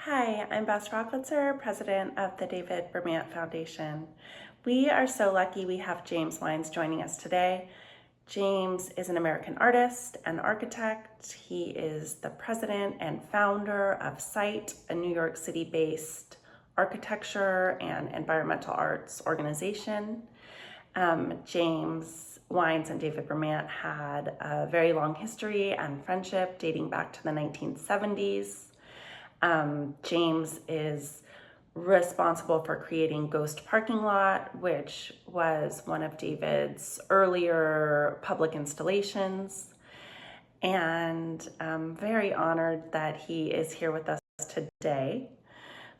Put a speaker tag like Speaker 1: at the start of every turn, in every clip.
Speaker 1: Hi, I'm Bess Rockefeller, president of the David Vermant Foundation. We are so lucky we have James Wines joining us today. James is an American artist and architect. He is the president and founder of SITE, a New York City-based architecture and environmental arts organization. James Wines and David Vermant had a very long history and friendship dating back to the 1970s. James is responsible for creating Ghost Parking Lot, which was one of David's earlier public installations. And I'm very honored that he is here with us today.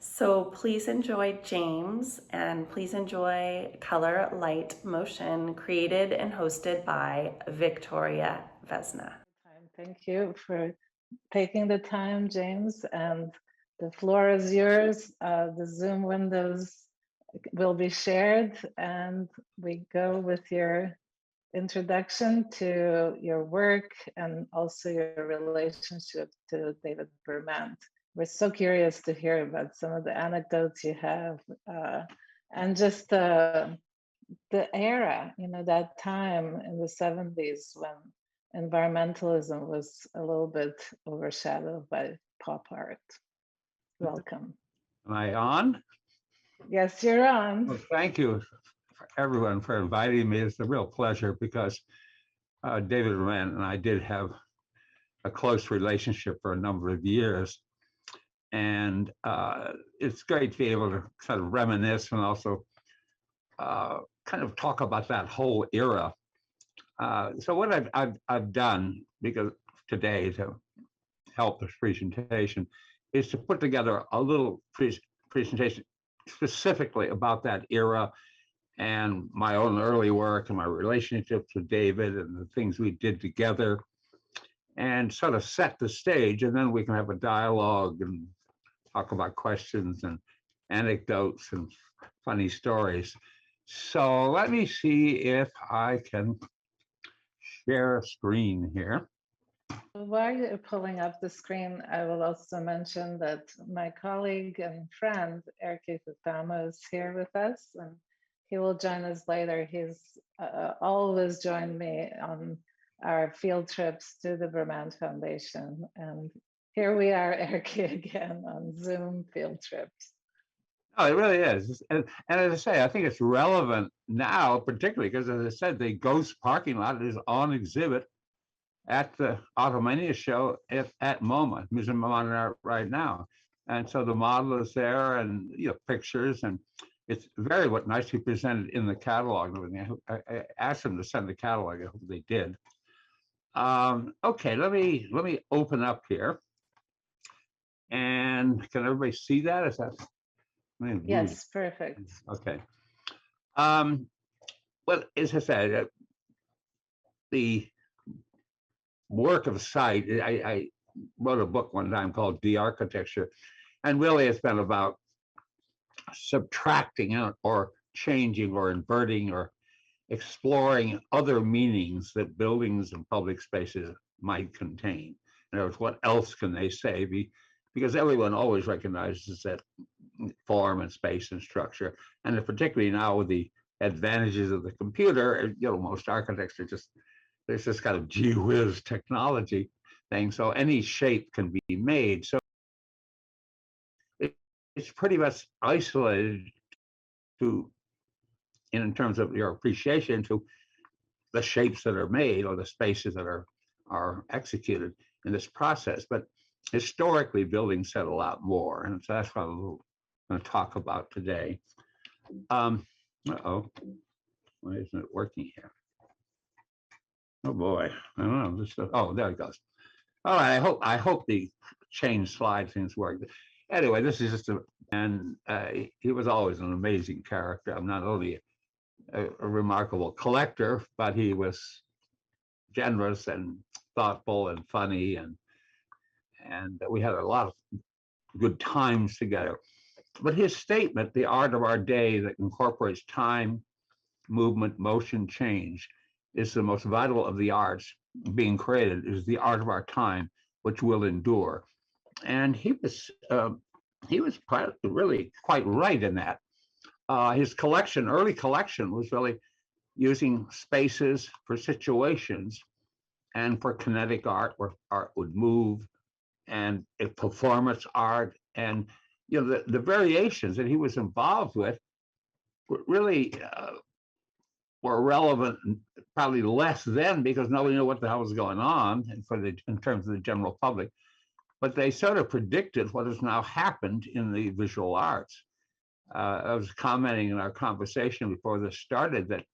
Speaker 1: So please enjoy James, and please enjoy Color, Light, Motion, created and hosted by Victoria Vesna.
Speaker 2: Thank you for taking the time, James, and the floor is yours. The Zoom windows will be shared, and we go with your introduction to your work and also your relationship to David Vermant. We're so curious to hear about some of the anecdotes you have and just the era, that time in the 70s when environmentalism was a little bit overshadowed by pop art. Welcome.
Speaker 3: Am I on?
Speaker 2: Yes, you're on.
Speaker 3: Well, thank you, everyone, for inviting me. It's a real pleasure because David Vermant and I did have a close relationship for a number of years. And it's great to be able to kind of reminisce and also kind of talk about that whole era. So what I've done, because today to help this presentation, is to put together a little presentation specifically about that era and my own early work and my relationships with David and the things we did together, and sort of set the stage, and then we can have a dialogue and talk about questions and anecdotes and funny stories. So let me see if I can share a screen here.
Speaker 2: While you're pulling up the screen, I will also mention that my colleague and friend, Eric Fufamo, is here with us, and he will join us later. He's always joined me on our field trips to the Vermant Foundation. And here we are, Eric, again on Zoom field trips.
Speaker 3: Oh, it really is. And as I say, I think it's relevant now, particularly because, as I said, the Ghost Parking Lot is on exhibit at the Automania show at MoMA, Museum of Modern Art, right now. And so the model is there, and pictures, and it's very nicely presented in the catalog. I asked them to send the catalog. I hope they did. Okay, let me open up here. And can everybody see that? Is that?
Speaker 2: Yes, perfect.
Speaker 3: Okay. Well, as I said, the work of SITE, I wrote a book one time called De-Architecture, and really it's been about subtracting out or changing or inverting or exploring other meanings that buildings and public spaces might contain. In other words, what else can they say? Because everyone always recognizes that form and space and structure, and particularly now with the advantages of the computer, most architects are just, there's this kind of gee whiz technology thing, so any shape can be made. So it's pretty much isolated to, in terms of your appreciation, to the shapes that are made or the spaces that are executed in this process. But historically, buildings said a lot more, and so that's what I'm going to talk about today. Uh-oh, why isn't it working here? Oh boy, I don't know. Oh, there it goes. All right, I hope the change slide things work. Anyway, this is just he was always an amazing character. I'm not only a remarkable collector, but he was generous and thoughtful and funny, and we had a lot of good times together. But his statement, "The art of our day that incorporates time, movement, motion, change, is the most vital of the arts being created, is the art of our time, which will endure." And he was he was really quite right in that. His early collection was really using spaces for situations and for kinetic art, where art would move, and performance art, and the variations that he was involved with really were relevant, probably less then because nobody knew what the hell was going on in terms of the general public. But they sort of predicted what has now happened in the visual arts. I was commenting in our conversation before this started that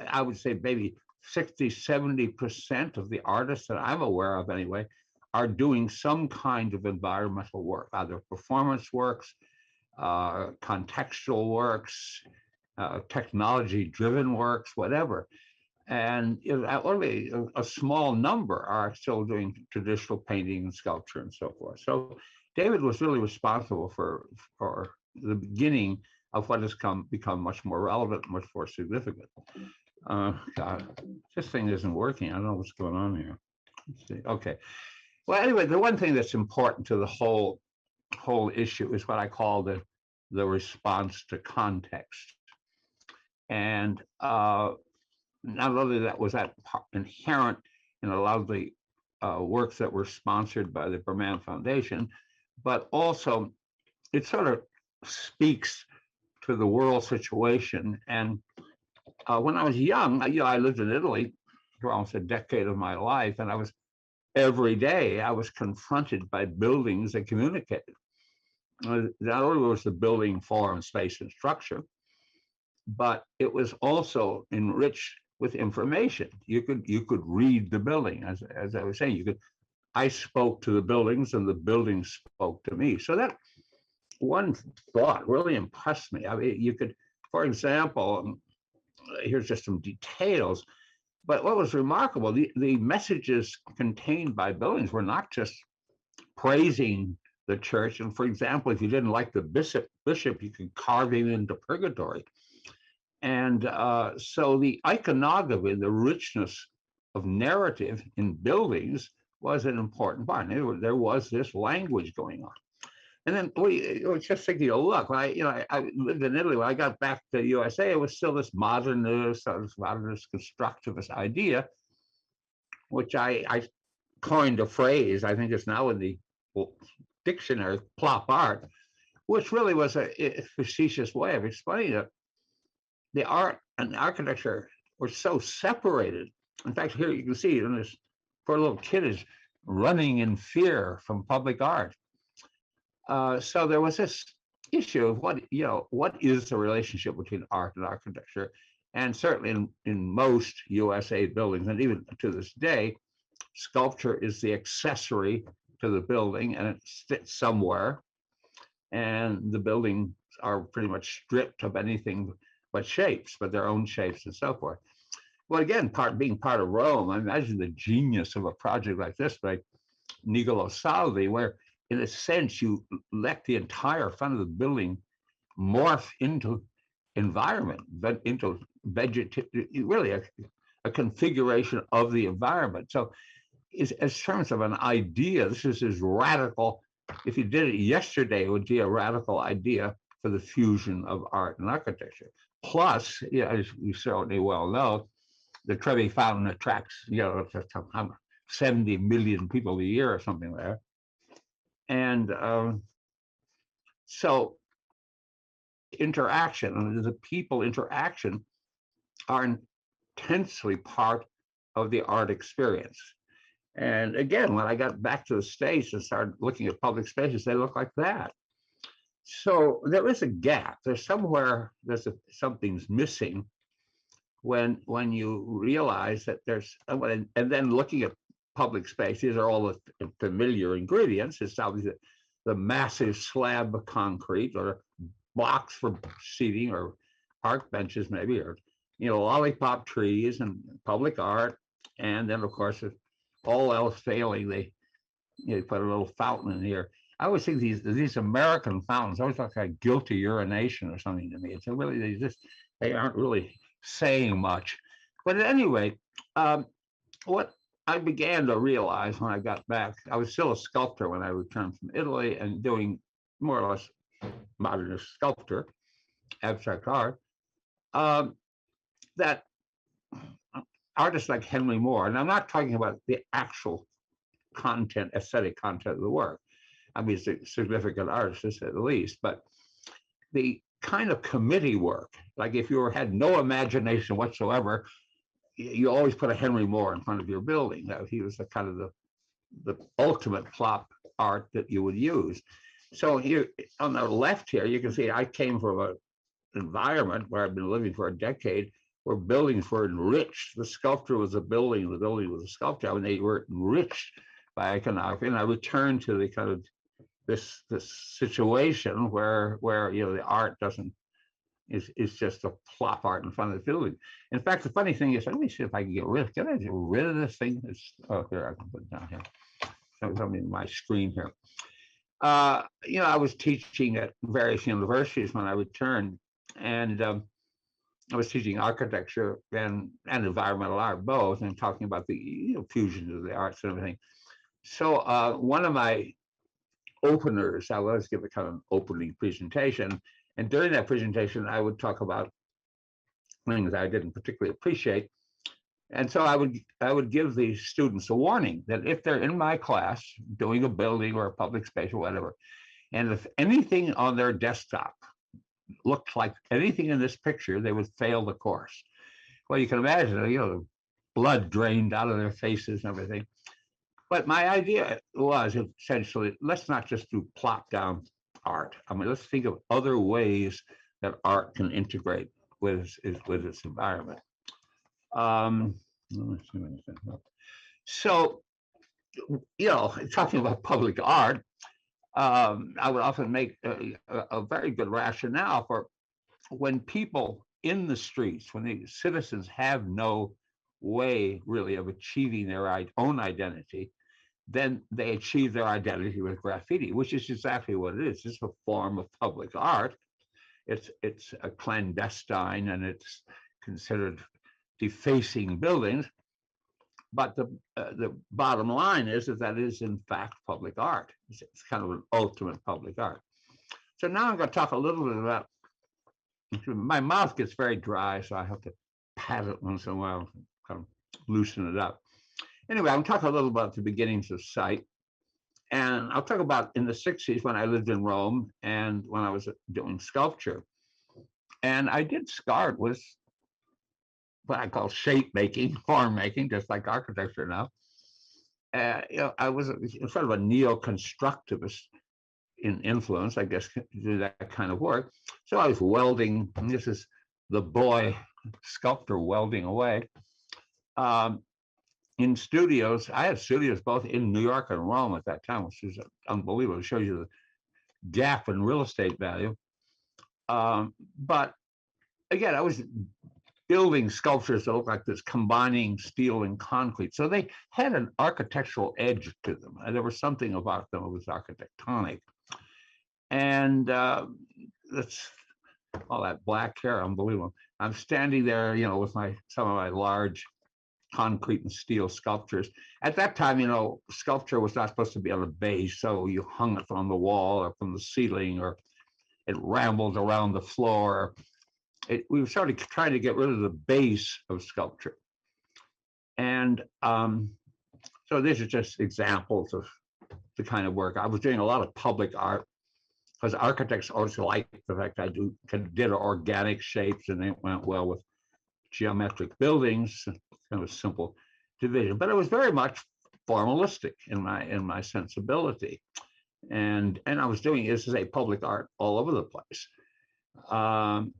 Speaker 3: I would say maybe 60, 70% of the artists that I'm aware of anyway are doing some kind of environmental work, either performance works, contextual works, technology-driven works, whatever. And only a small number are still doing traditional painting and sculpture and so forth. So David was really responsible for the beginning of what has become much more relevant, much more significant. God, this thing isn't working. I don't know what's going on here. Let's see. Okay. Well, anyway, the one thing that's important to the whole issue is what I call the response to context. And not only that was that inherent in a lot of the works that were sponsored by the Berman Foundation, but also it sort of speaks to the world situation. And when I was young, I lived in Italy for almost a decade of my life, and every day I was confronted by buildings that communicated. Not only was the building form, space, and structure, but it was also enriched with information. You could read the building, as I was saying. I spoke to the buildings, and the buildings spoke to me. So that one thought really impressed me. I mean, you could, for example, here's just some details. But what was remarkable, the messages contained by buildings were not just praising the church. And for example, if you didn't like the bishop, you could carve him into purgatory. And so the iconography, the richness of narrative in buildings was an important part. There was this language going on. And then we were just thinking, look, when I lived in Italy, when I got back to the USA, it was still this modernist constructivist idea, which I coined a phrase, I think it's now in the dictionary, plop art, which really was a facetious way of explaining it. The art and architecture were so separated. In fact, here you can see this poor little kid is running in fear from public art. So there was this issue of what is the relationship between art and architecture? And certainly in most USA buildings, and even to this day, sculpture is the accessory to the building, and it sits somewhere. And the buildings are pretty much stripped of anything but shapes, but their own shapes and so forth. Well, again, being part of Rome, I imagine the genius of a project like this by Nicolo Salvi, where in a sense you let the entire front of the building morph into environment, but into really a configuration of the environment. So as terms of an idea, this is as radical. If you did it yesterday, it would be a radical idea for the fusion of art and architecture. Plus, as you certainly well know, the Trevi Fountain attracts 70 million people a year or something there. And so interaction, and the people interaction are intensely part of the art experience. And again, when I got back to the States and started looking at public spaces, they look like that. So there is a gap. There's something's missing when you realize that there's, and then looking at public space, these are all the familiar ingredients. It's obviously the massive slab of concrete, or blocks for seating, or park benches maybe, or lollipop trees and public art. And then of course, if all else failing, they put a little fountain in here. I always think these American fountains always look like guilty urination or something to me. It's really, they aren't really saying much. But at any rate, what I began to realize when I got back, I was still a sculptor when I returned from Italy and doing more or less modernist sculpture, abstract art, that artists like Henry Moore, and I'm not talking about the actual content, aesthetic content of the work. I mean, he's a significant artist at least, but the kind of committee work, like if you had no imagination whatsoever, you always put a Henry Moore in front of your building. He was the kind of the ultimate plop art that you would use. So here on the left here, you can see I came from an environment where I've been living for a decade, where buildings were enriched. The sculpture was a building, the building was a sculpture. I mean, they were enriched by iconography. And I returned to the kind of this situation where the art is just a plop art in front of the building. In fact, the funny thing is, let me see if I can get rid of. Can I get rid of this thing? Here, I can put it down here. So something in my screen here. I was teaching at various universities when I returned, and I was teaching architecture and environmental art both, and talking about the fusion of the arts and everything. So one of my openers, I always give a kind of an opening presentation, and during that presentation, I would talk about things I didn't particularly appreciate. And so I would give the students a warning that if they're in my class doing a building or a public space or whatever, and if anything on their desktop looked like anything in this picture, they would fail the course. Well, you can imagine, blood drained out of their faces and everything. But my idea was essentially, let's not just do plop down art. I mean, let's think of other ways that art can integrate with its environment. So, talking about public art, I would often make a very good rationale for when people in the streets, when the citizens have no way really of achieving their own identity, then they achieve their identity with graffiti, which is exactly what it is. It's a form of public art. It's a clandestine, and it's considered defacing buildings. But the bottom line is that it is in fact public art. It's kind of an ultimate public art. So now I'm going to talk a little bit about. My mouth gets very dry, so I have to pat it once in a while, kind of loosen it up. Anyway, I'm talking a little about the beginnings of sight. And I'll talk about in the 60s when I lived in Rome and when I was doing sculpture. And I did start with what I call shape making, form making, just like architecture now. I was sort of a neo-constructivist in influence, I guess, to do that kind of work. So I was welding, and this is the boy sculptor welding away. In studios, I had studios both in New York and Rome at that time, which is unbelievable. It shows you the gap in real estate value. But again, I was building sculptures that look like this, combining steel and concrete. So they had an architectural edge to them. And there was something about them that was architectonic. And that's all that black hair, unbelievable. I'm standing there, with some of my large concrete and steel sculptures. At that time, sculpture was not supposed to be on a base, so you hung it from the wall or from the ceiling, or it rambled around the floor. We were sort of trying to get rid of the base of sculpture. And so these are just examples of the kind of work. I was doing a lot of public art, because architects always like the fact I did organic shapes, and they went well with geometric buildings, kind of simple division. But it was very much formalistic in my sensibility, and I was doing, as I say, public art all over the place. And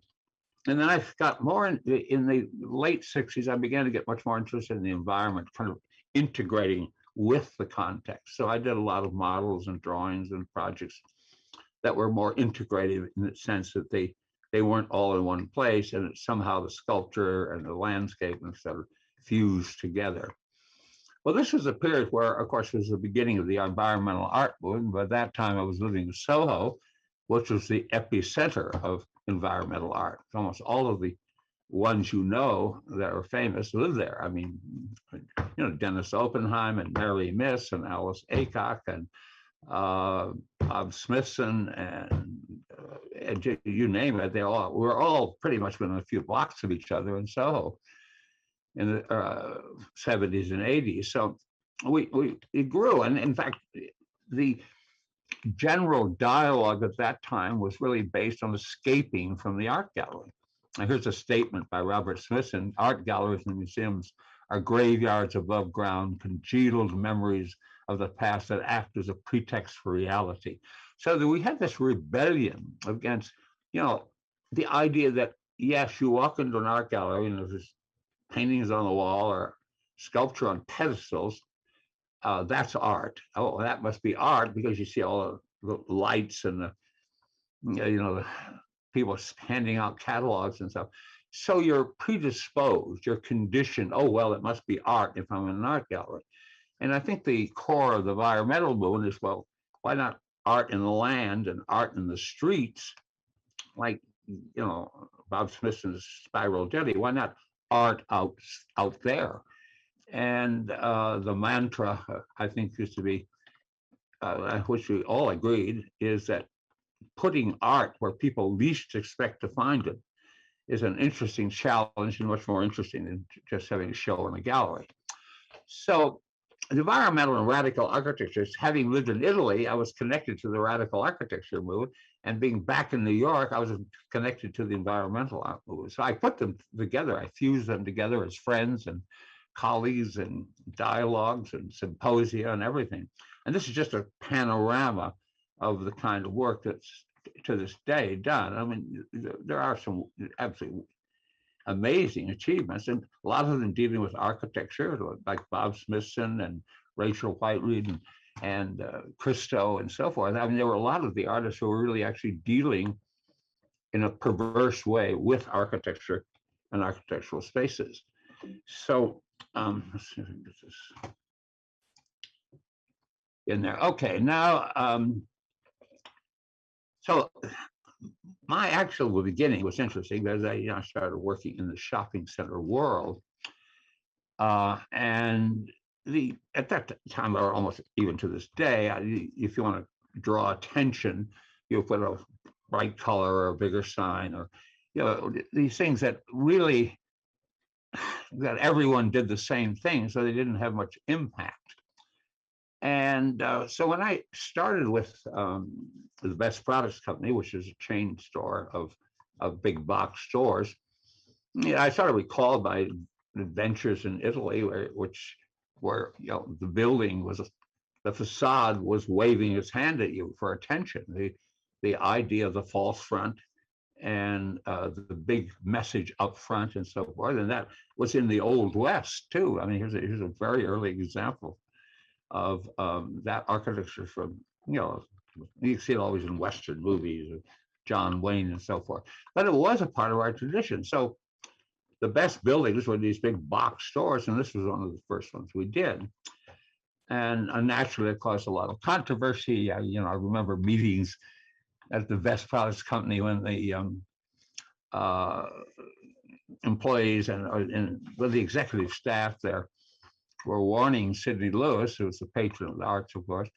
Speaker 3: then I got more in the late 60s. I began to get much more interested in the environment, kind of integrating with the context. So I did a lot of models and drawings and projects that were more integrative in the sense that they weren't all in one place, and somehow the sculpture and the landscape and sort of fused together. Well, this was a period where, of course, was the beginning of the environmental art movement. By that time, I was living in Soho, which was the epicenter of environmental art. Almost all of the ones that are famous live there. I mean, Dennis Oppenheim and Mary Miss and Alice Aycock and Bob Smithson and you name it. We're all pretty much within a few blocks of each other in Soho in the 70s and 80s. So it grew. And in fact, the general dialogue at that time was really based on escaping from the art gallery. And here's a statement by Robert Smithson: art galleries and museums are graveyards above ground, congealed memories of the past that act as a pretext for reality. So that we had this rebellion against, the idea that, yes, you walk into an art gallery and there's paintings on the wall or sculpture on pedestals. That's art. Oh, that must be art because you see all the lights and the people handing out catalogs and stuff. So you're predisposed, you're conditioned. Oh, well, it must be art if I'm in an art gallery. And I think the core of the environmental movement is, well, why not art in the land and art in the streets? Like, Bob Smithson's Spiral Jetty. Why not art out there? And the mantra, I think, used to be, which we all agreed, is that putting art where people least expect to find it is an interesting challenge and much more interesting than just having a show in a gallery. So the environmental and radical architectures, having lived in Italy, I was connected to the radical architecture movement, and being back in New York, I was connected to the environmental art movement. So I put them together, I fused them together as friends and colleagues and dialogues and symposia and everything. And this is just a panorama of the kind of work that's to this day done. I mean, there are some absolutely amazing achievements, and a lot of them dealing with architecture, like Bob Smithson and Rachel Whiteread and Christo and so forth. I mean, there were a lot of the artists who were really actually dealing in a perverse way with architecture and architectural spaces. So let's see if I can get this in there. Okay, now, so my actual beginning was interesting because I started working in the shopping center world. And at that time, or almost even to this day, if you want to draw attention, you put a bright color or a bigger sign, or these things that really, that everyone did the same thing, so they didn't have much impact. And so when I started with the Best Products Company, which is a chain store of big box stores, I sort of recalled my adventures in Italy, which where the building was, the facade was waving its hand at you for attention. The idea of the false front and the big message up front and so forth, and that was in the Old West too. I mean, here's a very early example of that architecture from, you see it always in Western movies, John Wayne and so forth, but it was a part of our tradition. So the best buildings were these big box stores, and this was one of the first ones we did. And naturally, it caused a lot of controversy. I remember meetings at the Best Products Company when the employees and with the executive staff there were warning Sidney Lewis, who was the patron of the arts, of course,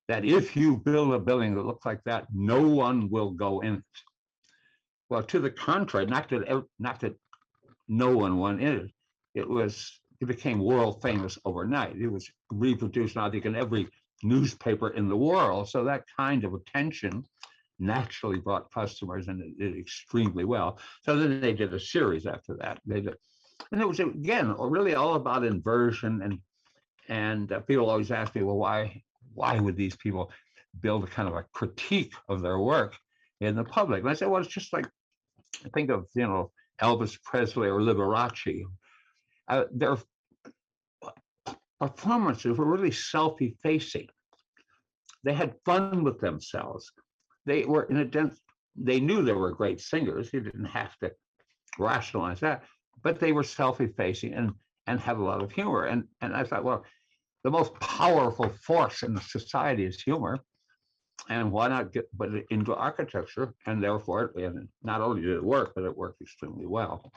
Speaker 3: that if you build a building that looks like that, no one will go in it. Well, to the contrary, not that no one went in it. It became world famous overnight. It was reproduced, I think, in every newspaper in the world. So that kind of attention naturally brought customers, and it did extremely well. So then they did a series after that. And it was, again, really all about inversion. And people always ask me, well, why would these people build a kind of a critique of their work in the public? And I said, well, it's just like, think of, Elvis Presley or Liberace. Their performances were really self-effacing. They had fun with themselves. They were, they knew they were great singers. You didn't have to rationalize that, but they were self-effacing and had a lot of humor. And I thought, well, the most powerful force in the society is humor, and why not put it into architecture? And therefore, not only did it work, but it worked extremely well.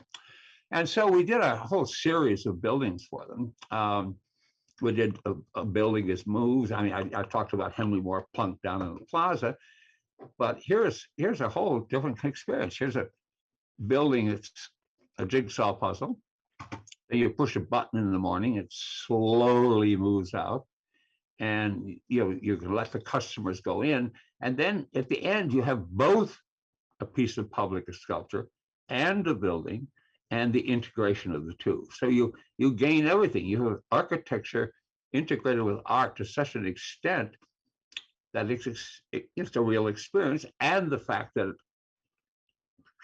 Speaker 3: And so we did a whole series of buildings for them. We did a building is moved. I mean, I talked about Henry Moore Plunk down in the plaza, but here's a whole different experience. Here's a building, it's a jigsaw puzzle. And you push a button in the morning, it slowly moves out. And you can let the customers go in. And then at the end, you have both a piece of public sculpture and a building and the integration of the two. So you gain everything. You have architecture integrated with art to such an extent that it's a real experience. And the fact that it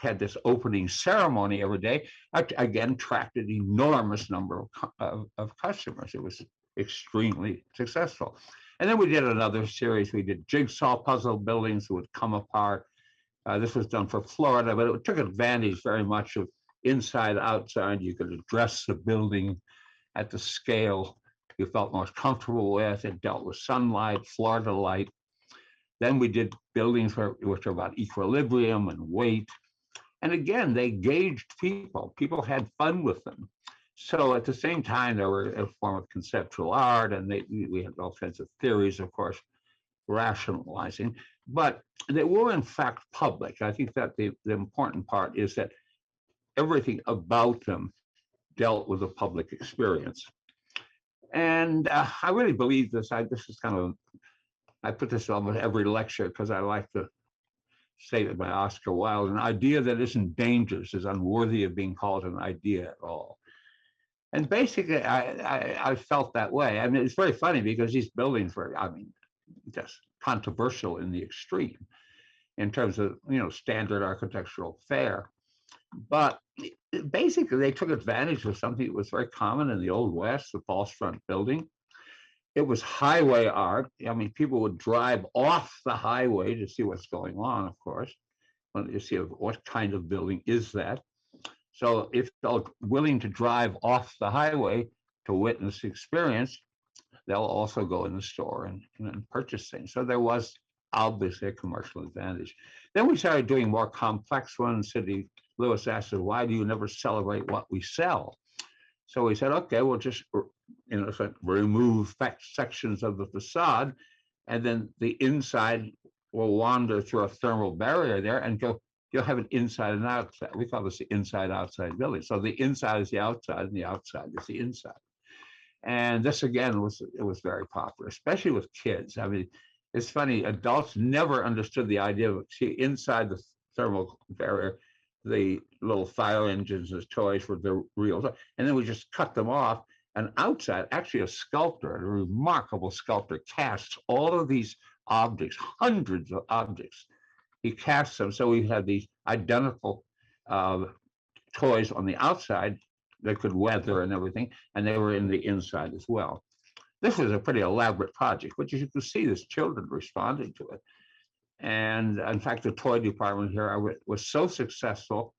Speaker 3: had this opening ceremony every day, again, attracted an enormous number of customers. It was extremely successful. And then we did another series. We did jigsaw puzzle buildings that would come apart. This was done for Florida, but it took advantage very much of inside, outside. You could address the building at the scale you felt most comfortable with. It dealt with sunlight, Florida light. Then we did buildings which are about equilibrium and weight. And again, they gauged people. People had fun with them. So at the same time, there were a form of conceptual art, and we had all kinds of theories, of course, rationalizing. But they were, in fact, public. I think that the important part is that everything about them dealt with a public experience. And I really believe this. This is kind of, I put this on every lecture because I like to say that by Oscar Wilde, an idea that isn't dangerous is unworthy of being called an idea at all. And basically, I felt that way. I mean, it's very funny because these buildings were, I mean, just controversial in the extreme in terms of, standard architectural fare. But basically, they took advantage of something that was very common in the Old West, the false front building. It was highway art. I mean, people would drive off the highway to see what's going on, of course. You see what kind of building is that. So if they're willing to drive off the highway to witness the experience, they'll also go in the store and purchase things. So there was obviously a commercial advantage. Then we started doing more complex ones. Sidney Lewis asked us, why do you never celebrate what we sell? So we said, okay, we'll just remove sections of the facade, and then the inside will wander through a thermal barrier there and you'll have an inside and outside. We call this the inside-outside building. So the inside is the outside and the outside is the inside. And this, again, was very popular, especially with kids. I mean, it's funny, adults never understood the idea of, see, inside the thermal barrier, the little fire engines as toys were the real, and then we just cut them off. And outside, actually a sculptor, a remarkable sculptor, casts all of these objects, hundreds of objects. He casts them, so we had these identical toys on the outside that could weather and everything, and they were in the inside as well. This was a pretty elaborate project, but you could see there's children responding to it. And in fact, the toy department here was so successful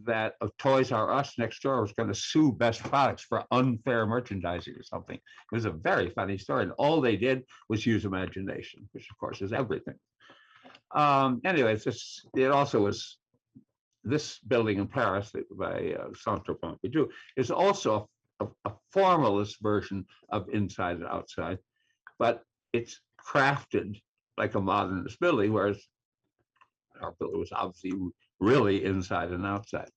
Speaker 3: that Toys R Us next door was going to sue Best Products for unfair merchandising or something. It was a very funny story. And all they did was use imagination, which of course is everything. Anyways, it also was, this building in Paris by Centre Pompidou is also a formalist version of inside and outside, but it's crafted like a modernist building, whereas our building was obviously really inside and outside.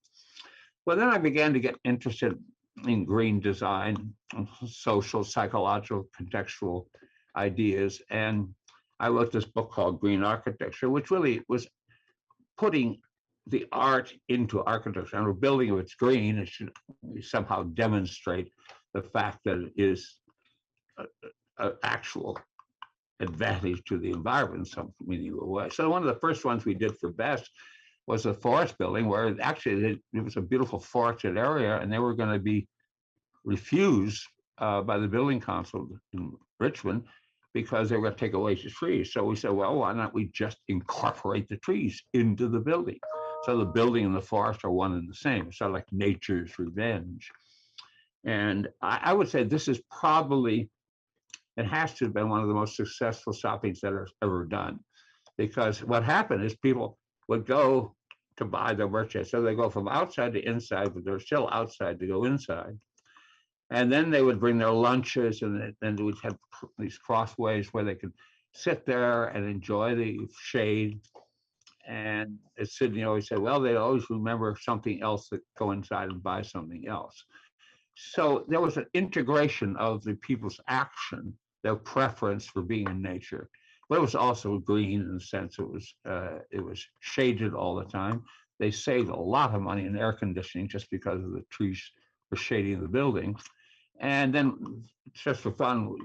Speaker 3: Well, then I began to get interested in green design, social, psychological, contextual ideas. And I wrote this book called Green Architecture, which really was putting the art into architecture. And a building, if it's green, it should somehow demonstrate the fact that it is an actual advantage to the environment in some meaningful way. So one of the first ones we did for Best was a forest building where actually it was a beautiful forested area, and they were going to be refused by the building council in Richmond because they were going to take away the trees. So we said, well, why don't we just incorporate the trees into the building? So the building and the forest are one and the same. It's sort of like nature's revenge. And I would say this is probably, it has to have been one of the most successful shopping centers ever done, because what happened is people would go to buy the merchandise. So they go from outside to inside, but they're still outside to go inside. And then they would bring their lunches, and then we'd have these crossways where they could sit there and enjoy the shade. And as Sydney always said, well, they always remember something else that go inside and buy something else. So there was an integration of the people's action, their preference for being in nature. But it was also green in the sense it was shaded all the time. They saved a lot of money in air conditioning just because of the trees for shading the building. And then just for fun,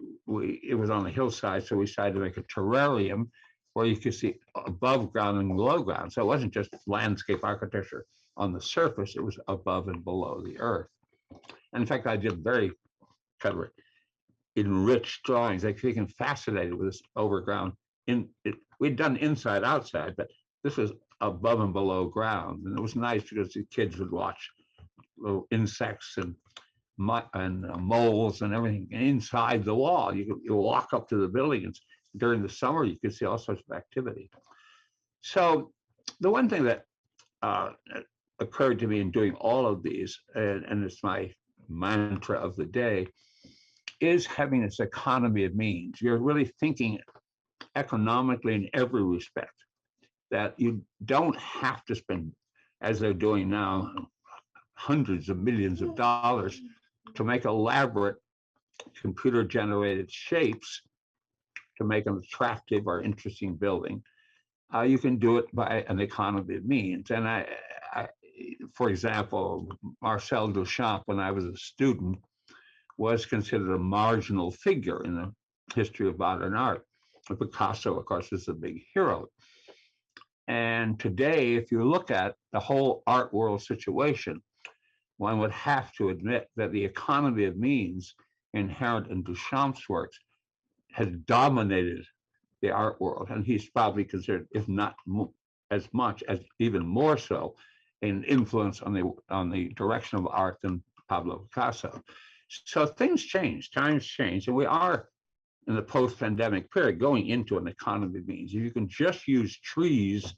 Speaker 3: it was on the hillside, so we decided to make a terrarium where you could see above ground and below ground. So it wasn't just landscape architecture on the surface, it was above and below the earth. And in fact, I did very kind of enriched drawings. They became fascinated with this overground. We'd done inside, outside, but this was above and below ground. And it was nice because the kids would watch little insects and moles and everything inside the wall. You walk up to the building, and during the summer, you could see all sorts of activity. So the one thing that occurred to me in doing all of these, and it's my mantra of the day, is having this economy of means. You're really thinking economically in every respect, that you don't have to spend, as they're doing now, hundreds of millions of dollars to make elaborate computer-generated shapes to make an attractive or interesting building. You can do it by an economy of means. And I, for example, Marcel Duchamp, when I was a student, was considered a marginal figure in the history of modern art. Picasso, of course, is a big hero. And today, if you look at the whole art world situation, one would have to admit that the economy of means inherent in Duchamp's works has dominated the art world. And he's probably considered, if not as much, as even more so, an influence on the direction of art than Pablo Picasso. So things change, times change, and we are in the post-pandemic period going into an economy of means. If you can just use trees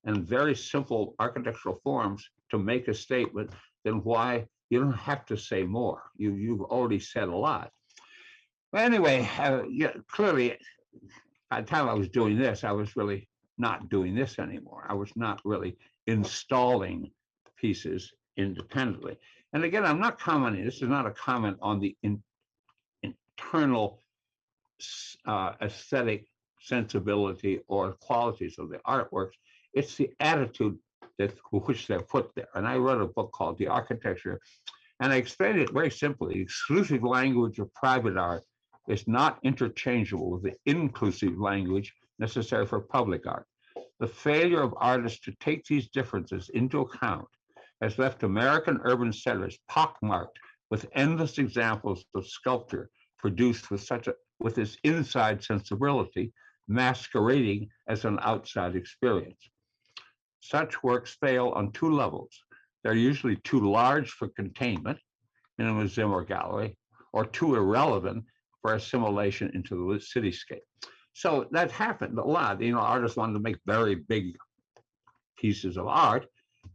Speaker 3: and very simple architectural forms to make a statement, then why you don't have to say more. You've already said a lot. But anyway, yeah, clearly, by the time I was doing this, I was really not doing this anymore. I was not really installing pieces independently. And again, I'm not commenting, this is not a comment on the internal aesthetic sensibility or qualities of the artworks. It's the attitude which they're put there. And I wrote a book called The Architecture, and I explained it very simply. Exclusive language of private art is not interchangeable with the inclusive language necessary for public art. The failure of artists to take these differences into account has left American urban centers pockmarked with endless examples of sculpture produced with this inside sensibility masquerading as an outside experience. Such works fail on two levels. They're usually too large for containment in a museum or gallery, or too irrelevant for assimilation into the cityscape. So that happened a lot. Artists wanted to make very big pieces of art.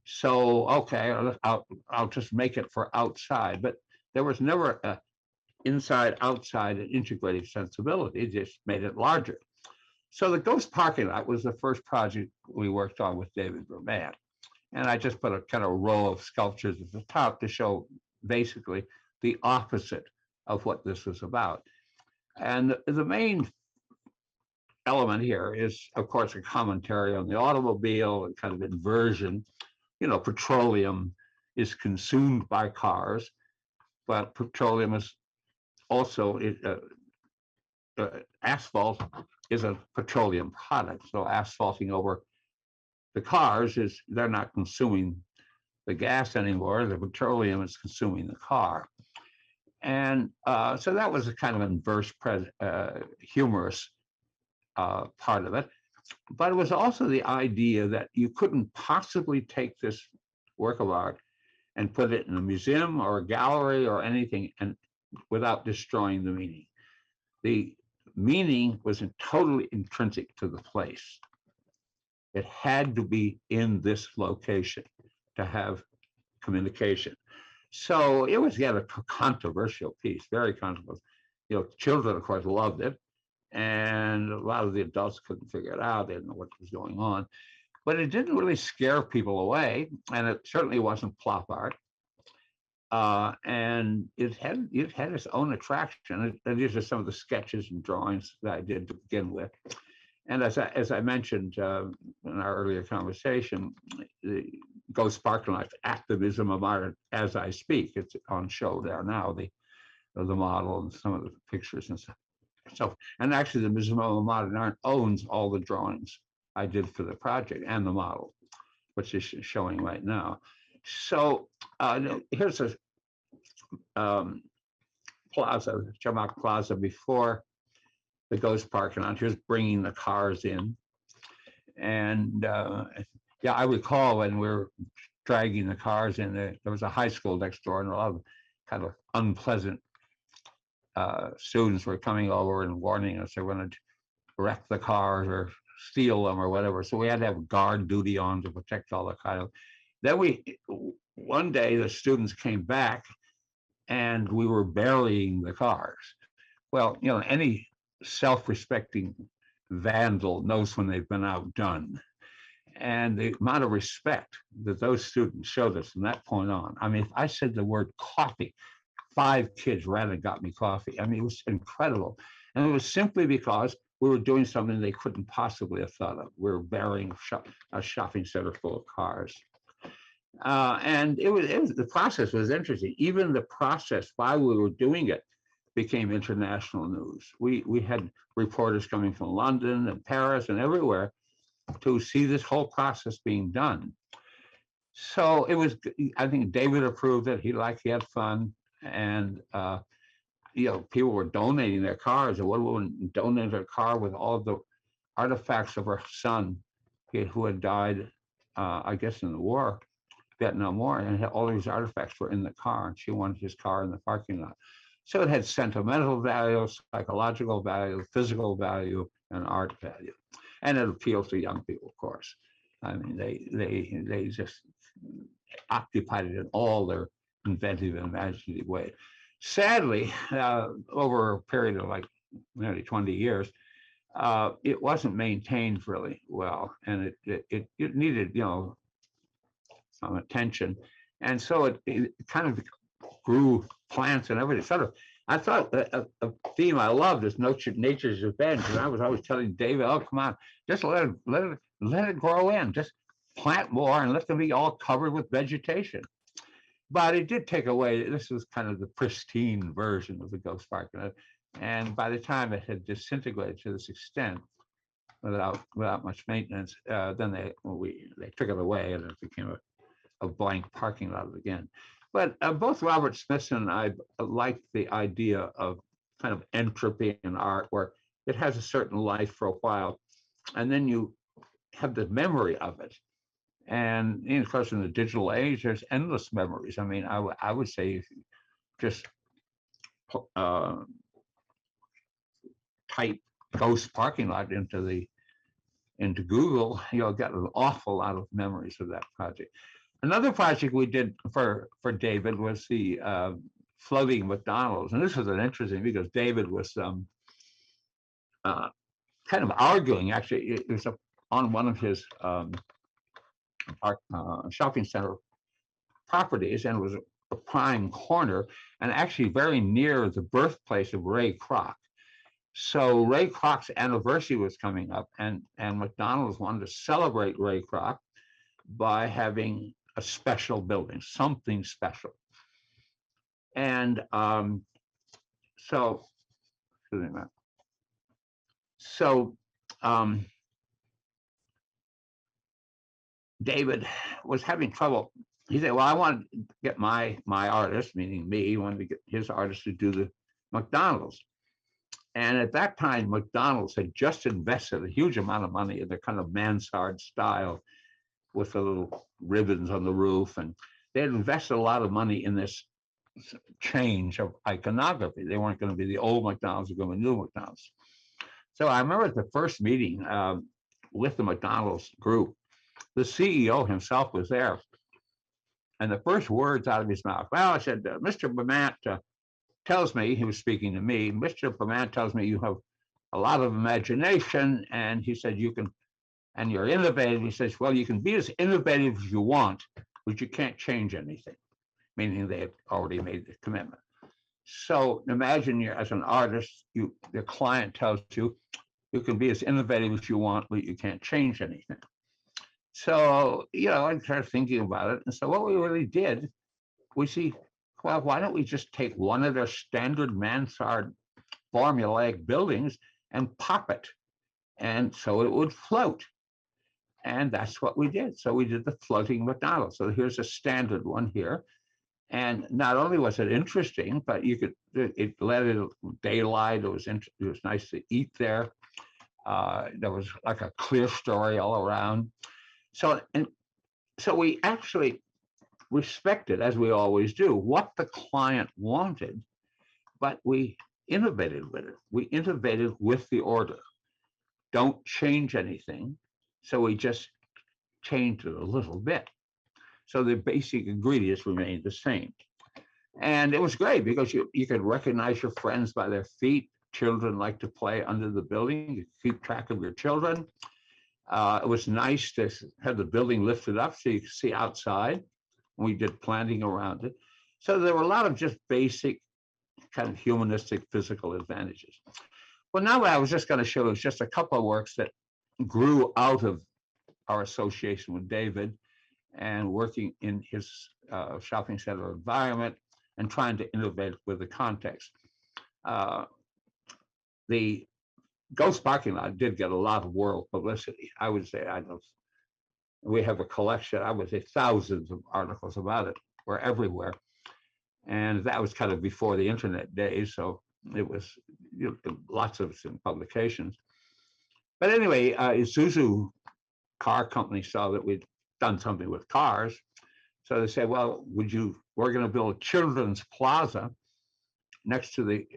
Speaker 3: So, okay, I'll just make it for outside. But there was never a inside, outside, and integrative sensibility. It just made it larger. So the Ghost Parking Lot was the first project we worked on with David Verman. And I just put a kind of row of sculptures at the top to show basically the opposite of what this was about. And the main element here is, of course, a commentary on the automobile and kind of inversion. Petroleum is consumed by cars, but petroleum is also, asphalt is a petroleum product. So asphalting over the cars they're not consuming the gas anymore. The petroleum is consuming the car. And so that was a kind of inverse, humorous part of it. But it was also the idea that you couldn't possibly take this work of art and put it in a museum or a gallery or anything and without destroying the meaning. The meaning was totally intrinsic to the place. It had to be in this location to have communication. So it was yet a controversial piece, very controversial. You know, children, of course, loved it, and a lot of the adults couldn't figure it out. They didn't know what was going on, but it didn't really scare people away, and it certainly wasn't plop art. And it had its own attraction. And these are some of the sketches and drawings that I did to begin with. And as I mentioned in our earlier conversation, the Ghost Parking Lot activism of art as I speak. It's on show there now, the model and some of the pictures and stuff. So, and actually the Museum of Modern Art owns all the drawings I did for the project and the model, which is showing right now. So here's a plaza, Chamac Plaza before the Ghost Parking Lot. Here's bringing the cars in. And yeah, I recall when we were dragging the cars in, there was a high school next door, and a lot of kind of unpleasant students were coming over and warning us they wanted to wreck the cars or steal them or whatever. So we had to have guard duty on to protect all the cars. Then one day the students came back and we were burying the cars. Well, you know, any self-respecting vandal knows when they've been outdone. And the amount of respect that those students showed us from that point on. I mean, if I said the word coffee, 5 kids ran and got me coffee. I mean, it was incredible. And it was simply because we were doing something they couldn't possibly have thought of. We were burying a shopping center full of cars. And the process was interesting. Even the process while we were doing it became international news. We had reporters coming from London and Paris and everywhere to see this whole process being done. So it was, I think David approved it. He had fun. And, you know, people were donating their cars. And one woman donated her car with all of the artifacts of her son, who had died, I guess, in the war, Vietnam War, and all these artifacts were in the car, and she wanted his car in the parking lot. So it had sentimental value, psychological value, physical value, and art value. And it appealed to young people, of course. I mean, they just occupied it in all their inventive and imaginative way. Sadly, over a period of like nearly 20 years, it wasn't maintained really well, and it needed, you know, some attention, and so it kind of grew plants and everything. Sort of, I thought a theme I loved is nature's revenge, and I was always telling David, "Oh, come on, just let it grow in, just plant more and let them be all covered with vegetation." But it did take away. This was kind of the pristine version of the Ghost Park, and by the time it had disintegrated to this extent, without much maintenance, then they took it away, and it became a blank parking lot again. But both Robert Smithson and I liked the idea of kind of entropy in art, where it has a certain life for a while, and then you have the memory of it. And of course, in the digital age, there's endless memories. I mean, I would say if you just type ghost parking lot into Google, you'll get an awful lot of memories of that project. Another project we did for David was the floating McDonald's, and this was an interesting because David was kind of arguing. Actually, it was on one of his shopping center properties, and it was a prime corner, and actually very near the birthplace of Ray Kroc. So Ray Kroc's anniversary was coming up, and McDonald's wanted to celebrate Ray Kroc by having a special building, something special. And so David was having trouble. He said, well, I want to get my artist, meaning me, wanted to get his artist to do the McDonald's. And at that time, McDonald's had just invested a huge amount of money in their kind of mansard style with the little ribbons on the roof. And they had invested a lot of money in this change of iconography. They weren't going to be the old McDonald's, they were going to be new McDonald's. So I remember at the first meeting, with the McDonald's group. The CEO himself was there. And the first words out of his mouth, well, I said, Mr. Bemant tells me, he was speaking to me, Mr. Bemant tells me you have a lot of imagination. And he said, you can, and you're innovative. He says, well, you can be as innovative as you want, but you can't change anything, meaning they had already made the commitment. So imagine you're, as an artist, the client tells you, you can be as innovative as you want, but you can't change anything. So, I started thinking about it. And so what we really did, we see, well, why don't we just take one of their standard mansard formulaic buildings and pop it? And so it would float. And that's what we did. So we did the floating McDonald's. So here's a standard one here. And not only was it interesting, but it let it daylight. It was nice to eat there. There was like a clear story all around. So we actually respected, as we always do, what the client wanted, but we innovated with it. We innovated with the order. Don't change anything. So we just changed it a little bit. So the basic ingredients remained the same. And it was great because you could recognize your friends by their feet. Children like to play under the building. You keep track of your children. It was nice to have the building lifted up so you could see outside. We did planting around it. So there were a lot of just basic kind of humanistic physical advantages. Well, now what I was just going to show is just a couple of works that grew out of our association with David and working in his shopping center environment and trying to innovate with the context. The Ghost parking lot did get a lot of world publicity. I would say, we have a collection, I would say thousands of articles about it. We're everywhere. And that was kind of before the internet days. So it was lots of us in publications. But anyway, Isuzu car company saw that we'd done something with cars. So they said, well, we're going to build a children's plaza next to the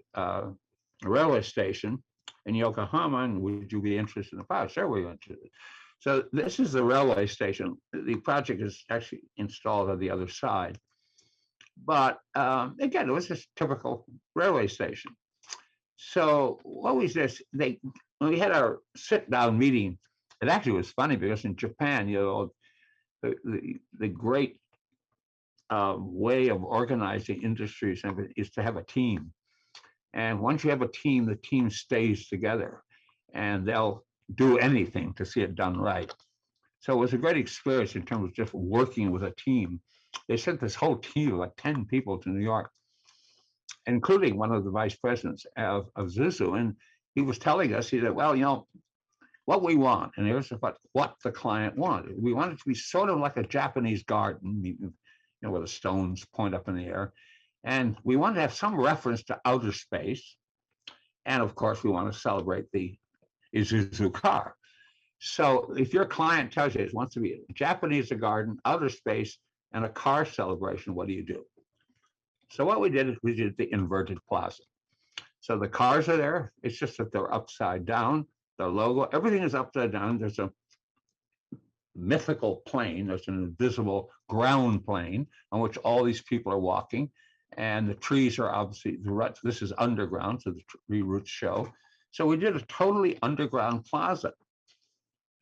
Speaker 3: railway station in Yokohama, and would you be interested in the project? Sure, we're interested. So this is the railway station. The project is actually installed on the other side. But again, it was just typical railway station. So what was this? When we had our sit-down meeting, it actually was funny because in Japan, the great way of organizing industries is to have a team. And once you have a team, the team stays together and they'll do anything to see it done right. So it was a great experience in terms of just working with a team. They sent this whole team, like 10 people to New York, including one of the vice presidents of Isuzu. And he was telling us, he said, well, what we want, and here's what the client wanted. We want it to be sort of like a Japanese garden, where the stones point up in the air. And we want to have some reference to outer space. And of course, we want to celebrate the Isuzu car. So if your client tells you it wants to be a Japanese garden, outer space, and a car celebration, what do you do? So what we did is we did the inverted plaza. So the cars are there. It's just that they're upside down. The logo, everything is upside down. There's a mythical plane. There's an invisible ground plane on which all these people are walking. And the trees are obviously the roots. This is underground, so the tree roots show. So we did a totally underground plaza,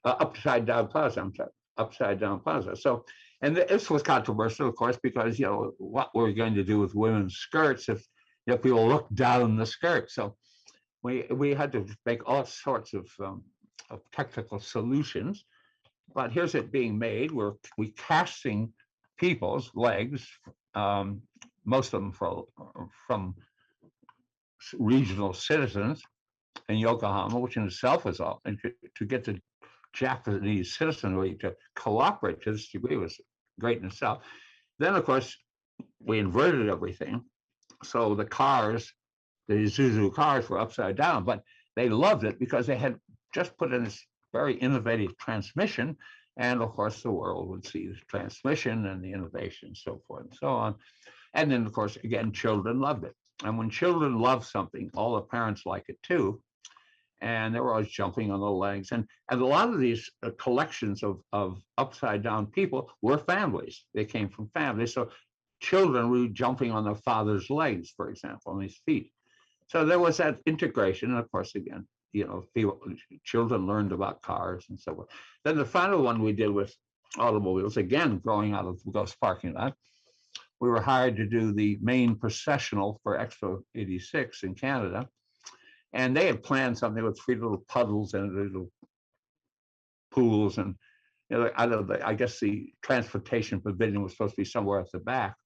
Speaker 3: upside down plaza. So, and this was controversial, of course, because what we're going to do with women's skirts if people look down the skirt. So we had to make all sorts of technical solutions. But here's it being made. We casting people's legs. Most of them from regional citizens in Yokohama, which in itself is all, and to get the Japanese citizenry to cooperate to this degree was great in itself. Then, of course, we inverted everything. So the Isuzu cars were upside down, but they loved it because they had just put in this very innovative transmission. And of course, the world would see the transmission and the innovation, so forth and so on. And then, of course, again, children loved it. And when children love something, all the parents like it too. and they were always jumping on the legs. And a lot of these collections of upside down people were families. They came from families. So children were jumping on their father's legs, for example, on his feet. So there was that integration. And of course, again, children learned about cars and so forth. Then the final one we did with automobiles, again, growing out of the Ghost parking lot. We were hired to do the main processional for Expo 86 in Canada. And they had planned something with 3 little puddles and little pools. And I guess the transportation pavilion was supposed to be somewhere at the back.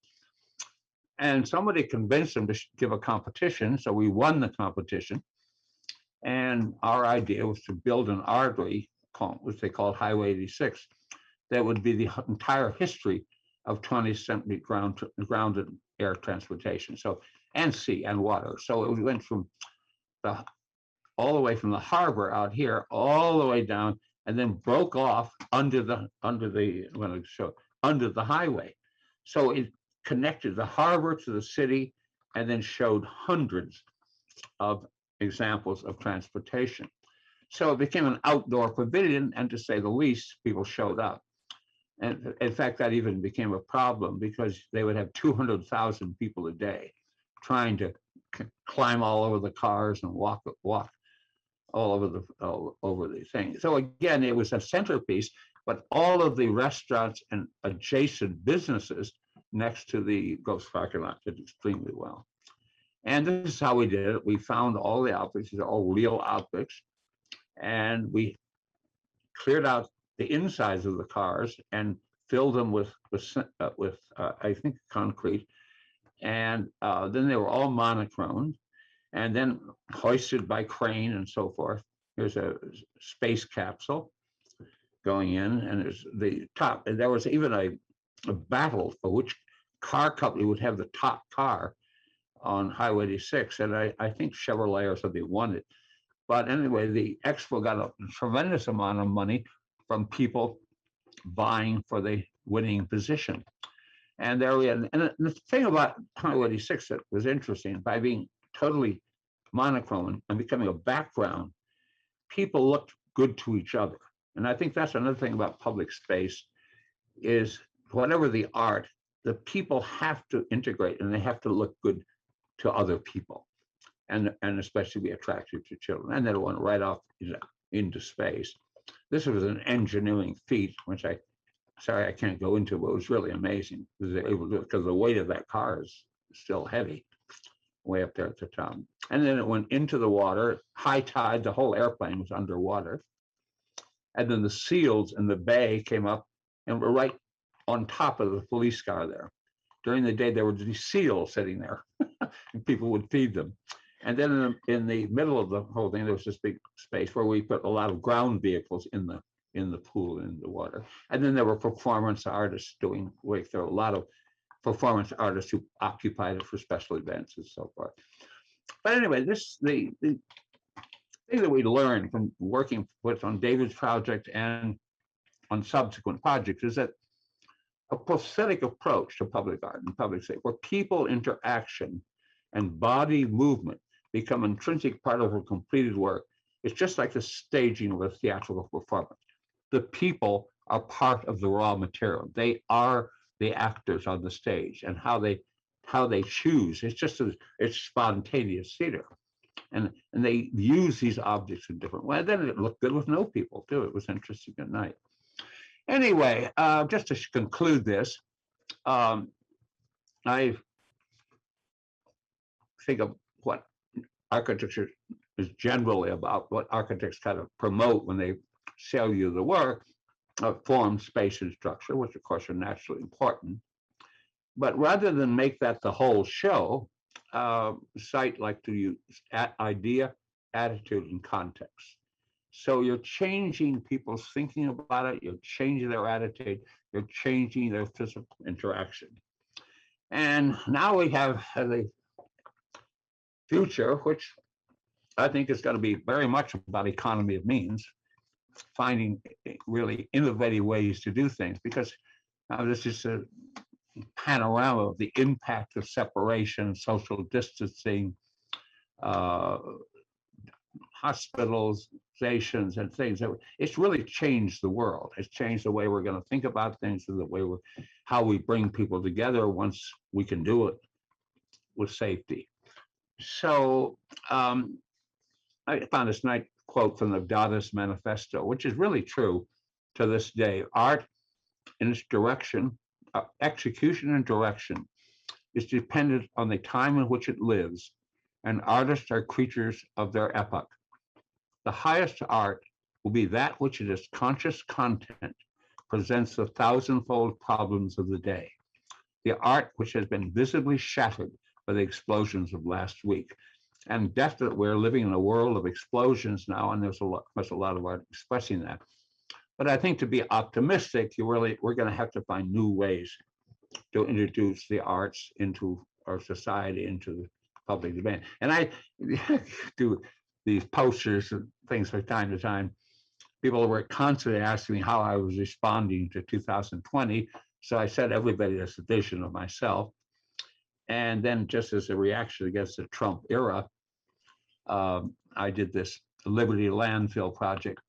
Speaker 3: And somebody convinced them to give a competition. So we won the competition. And our idea was to build an artery, which they called Highway 86, that would be the entire history of 20th century grounded air transportation. So, and sea and water. So it went from all the way from the harbor out here, all the way down, and then broke off under the highway. So it connected the harbor to the city, and then showed hundreds of examples of transportation. So it became an outdoor pavilion, and to say the least, people showed up. And in fact, that even became a problem because they would have 200,000 people a day trying to climb all over the cars and walk all over the thing. So again, it was a centerpiece, but all of the restaurants and adjacent businesses next to the Ghost parking lot did extremely well. And this is how we did it. We found all the objects, these are all real objects, and we cleared out the insides of the cars and filled them with I think concrete. And then they were all monochromed and then hoisted by crane and so forth. Here's a space capsule going in, and there's the top. And there was even a battle for which car company would have the top car on Highway 86. And I think Chevrolet or something won it. But anyway, the expo got a tremendous amount of money from people vying for the winning position. And there we had, and the thing about Highway 86 that was interesting, by being totally monochrome and becoming a background, people looked good to each other. And I think that's another thing about public space is whatever the art, the people have to integrate and they have to look good to other people and especially be attractive to children. And then it went right off into space. This was an engineering feat, which sorry, I can't go into, but it was really amazing because they were able to do it because the weight of that car is still heavy way up there at the top. And then it went into the water, high tide, the whole airplane was underwater. And then the SEALs in the bay came up and were right on top of the police car there. During the day, there were these SEALs sitting there and people would feed them. And then in the middle of the whole thing, there was this big space where we put a lot of ground vehicles in the pool, in the water. And then there were performance artists doing work. There were a lot of performance artists who occupied it for special events and so forth. But anyway, the thing that we learned from working with on David's project and on subsequent projects is that a prosthetic approach to public art and public safety, where people interaction and body movement become intrinsic part of a completed work, it's just like the staging of a theatrical performance. The people are part of the raw material. They are the actors on the stage, and how they choose. It's spontaneous theater, and they use these objects in different ways. Then it looked good with no people too. It was interesting at night. Anyway, just to conclude this, I think of what architecture is generally about, what architects kind of promote when they sell you the work, form, space, and structure, which of course are naturally important. But rather than make that the whole show, site like to use idea, attitude, and context. So you're changing people's thinking about it, you're changing their attitude, you're changing their physical interaction. And now we have the future, which I think is going to be very much about economy of means, finding really innovative ways to do things, because this is a panorama of the impact of separation, social distancing, how hospitalizations and things. It's really changed the world. It's changed the way we're going to think about things and the way how we bring people together once we can do it with safety. So I found this nice quote from the Dadaist Manifesto, which is really true to this day. Art in its direction, execution and direction is dependent on the time in which it lives, and artists are creatures of their epoch. The highest art will be that which in its conscious content presents the thousandfold problems of the day. The art which has been visibly shattered by the explosions of last week. And definitely we're living in a world of explosions now, and there's a lot of art expressing that. But I think to be optimistic, we're going to have to find new ways to introduce the arts into our society, into the public domain. And I do these posters and things from time to time. People were constantly asking me how I was responding to 2020. So I said everybody has a vision of myself. And then just as a reaction against the Trump era, I did this Liberty landfill project,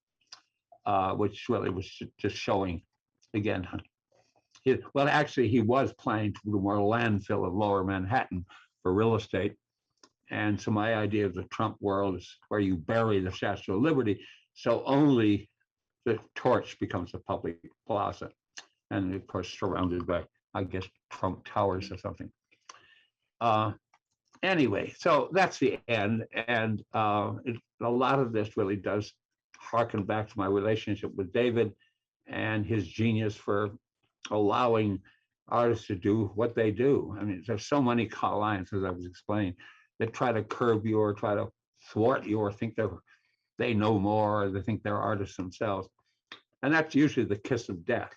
Speaker 3: which really was just showing, again, well, actually, he was planning to do more landfill of lower Manhattan for real estate. And so my idea of the Trump world is where you bury the Statue of Liberty, so only the torch becomes a public plaza. And of course, surrounded by, I guess, Trump towers or something. Anyway, so that's the end. And a lot of this really does harken back to my relationship with David and his genius for allowing artists to do what they do. I mean, there's so many clients, as I was explaining, that try to curb you or try to thwart you or think they know more, or they think they're artists themselves. And that's usually the kiss of death.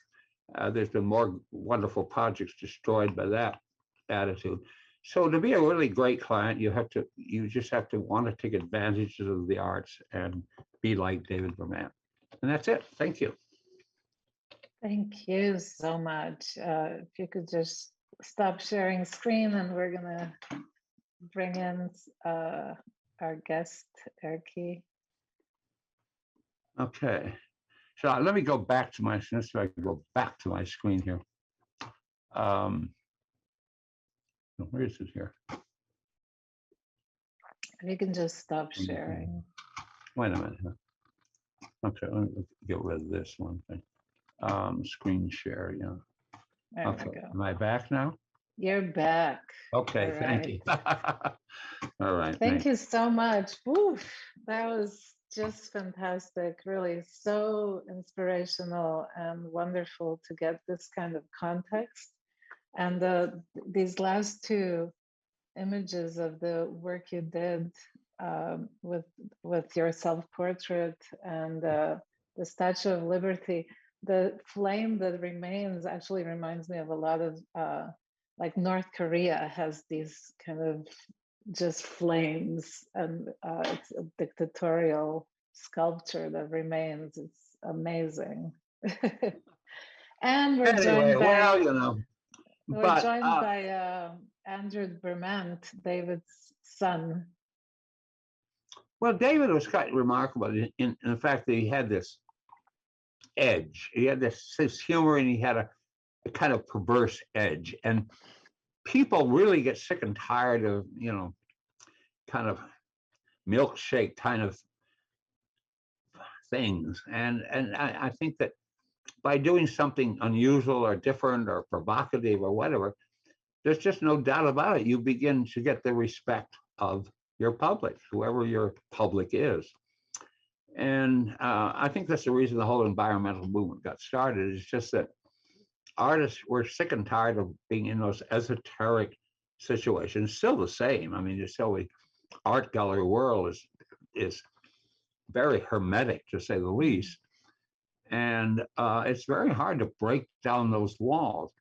Speaker 3: There's been more wonderful projects destroyed by that attitude. So to be a really great client, you just have to want to take advantage of the arts and be like David Vermant. And that's it. Thank you.
Speaker 2: Thank you so much. If you could just stop sharing screen, and we're gonna bring in our guest, Erky.
Speaker 3: Okay. So let me go back to my, so I can go back to my screen here. Where is it here?
Speaker 2: You can just stop sharing.
Speaker 3: Wait a minute. Okay, let me get rid of this one thing. Screen share, yeah.
Speaker 2: There
Speaker 3: Okay,
Speaker 2: we go.
Speaker 3: am I back now?
Speaker 2: You're back.
Speaker 3: Okay,
Speaker 2: All
Speaker 3: thank you. All right.
Speaker 2: Thank you so much. Oof, that was just fantastic. Really so inspirational and wonderful to get this kind of context. And these last two images of the work you did with your self-portrait and the Statue of Liberty, the flame that remains actually reminds me of a lot of like North Korea has these kind of just flames, and it's a dictatorial sculpture that remains. It's amazing. And we're joined by,
Speaker 3: well, you know,
Speaker 2: we're joined by Andrew Vermant, David's son.
Speaker 3: Well, David was quite remarkable in the fact that he had this edge. He had this humor, and he had a kind of perverse edge. And people really get sick and tired of, you know, kind of milkshake kind of things. And I think that by doing something unusual or different or provocative or whatever, there's just no doubt about it. You begin to get the respect of your public, whoever your public is. And I think that's the reason the whole environmental movement got started. It's just that artists were sick and tired of being in those esoteric situations. Still the same. I mean, it's still the art gallery world is very hermetic, to say the least. And it's very hard to break down those walls.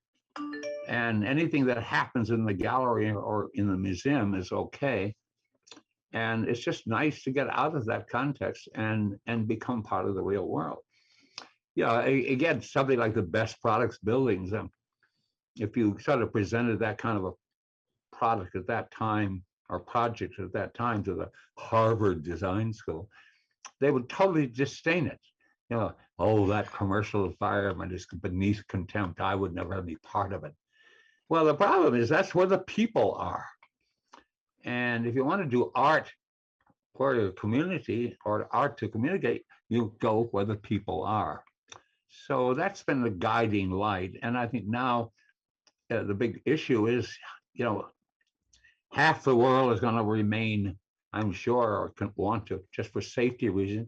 Speaker 3: And anything that happens in the gallery or in the museum is okay. And it's just nice to get out of that context and become part of the real world. You know, again, something like the best products buildings. If you sort of presented that kind of a product at that time our projects at that time to the Harvard Design School, they would totally disdain it. You know, oh, that commercial environment is beneath contempt. I would never be part of it. Well, the problem is that's where the people are. And if you want to do art for your community or art to communicate, you go where the people are. So that's been the guiding light. And I think now the big issue is, you know, half the world is going to remain, I'm sure, or want to, just for safety reasons,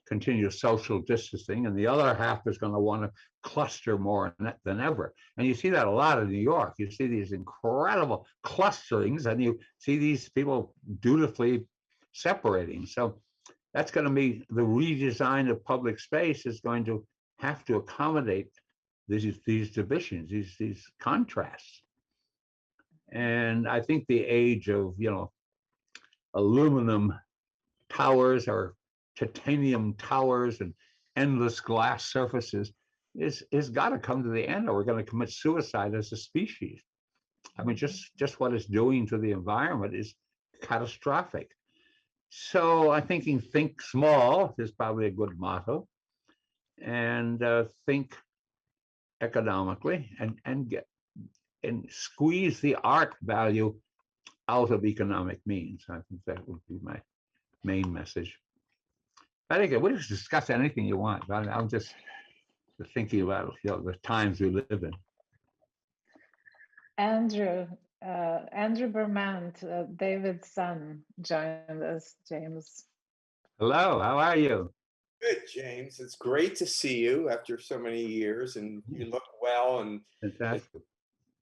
Speaker 3: continue social distancing, and the other half is going to want to cluster more than ever. And you see that a lot in New York. You see these incredible clusterings, and you see these people dutifully separating. So that's going to be the redesign of public space is going to have to accommodate these divisions, these contrasts. And I think the age of, you know, aluminum towers or titanium towers and endless glass surfaces is got to come to the end, or we're going to commit suicide as a species. I mean, just what it's doing to the environment is catastrophic. So I'm thinking think small is probably a good motto, and think economically and squeeze the art value out of economic means. I think that would be my main message. I think we just discuss anything you want. I'm just thinking about, you know, the times we live in.
Speaker 2: Andrew Bermant, David's son, joined us, James.
Speaker 3: Hello, how are you?
Speaker 4: Good, James. It's great to see you after so many years, and you look well, and
Speaker 3: Fantastic.
Speaker 4: it's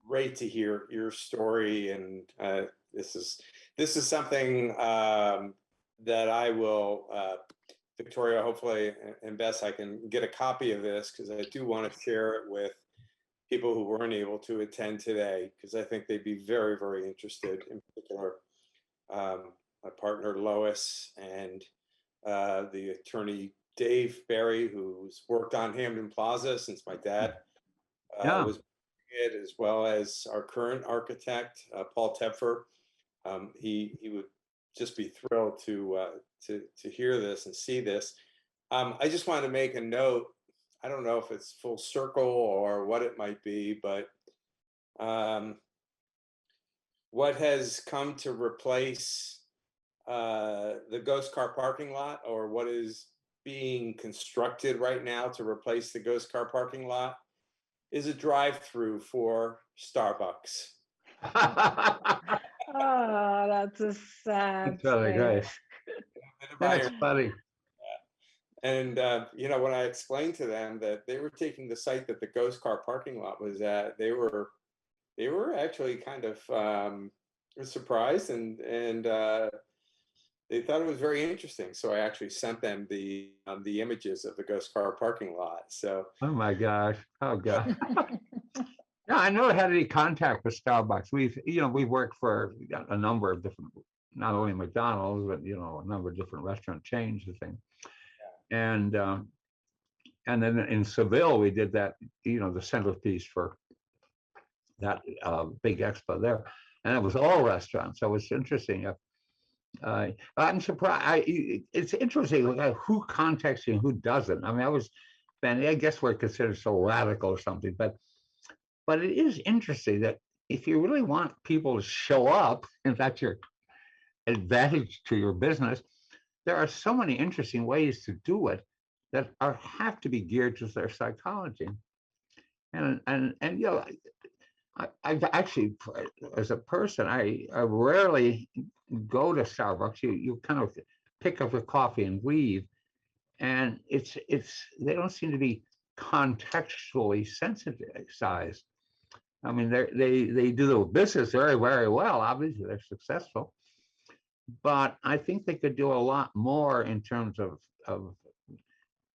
Speaker 4: great to hear your story. And this is something that I will, Victoria, hopefully, and Bess, I can get a copy of this because I do want to share it with people who weren't able to attend today, because I think they'd be very, very interested. In particular, my partner Lois and the attorney Dave Berry, who's worked on Hamden Plaza since my dad was it, as well as our current architect Paul Tepfer. He would just be thrilled to hear this and see this. I just wanted to make a note. I don't know if it's full circle or what it might be, but what has come to replace the Ghost Car parking lot, or what is being constructed right now to replace the Ghost Car parking lot, is a drive-through for Starbucks.
Speaker 2: Oh, that's a sad
Speaker 3: That's really great. That's funny.
Speaker 4: And you know, when I explained to them that they were taking the site that the Ghost Car parking lot was at, they were actually kind of surprised, and they thought it was very interesting. So I actually sent them the images of the Ghost Car parking lot. So
Speaker 3: Oh my gosh. Oh God. No, I never had any contact with Starbucks. We've worked for a number of different, not only McDonald's, but you know, a number of different restaurant chains and things. And then in Seville, we did that, you know, the centerpiece for that big expo there, and it was all restaurants. So it's interesting. I'm surprised. It's interesting who contacts you and who doesn't. I mean, I guess we're considered so radical or something, but it is interesting that if you really want people to show up, and that's your advantage to your business, there are so many interesting ways to do it that have to be geared to their psychology. And you know, I've actually, as a person, I rarely go to Starbucks. You kind of pick up a coffee and leave, and they don't seem to be contextually sensitized. I mean, they do the business very, very well. Obviously, they're successful, but I think they could do a lot more in terms of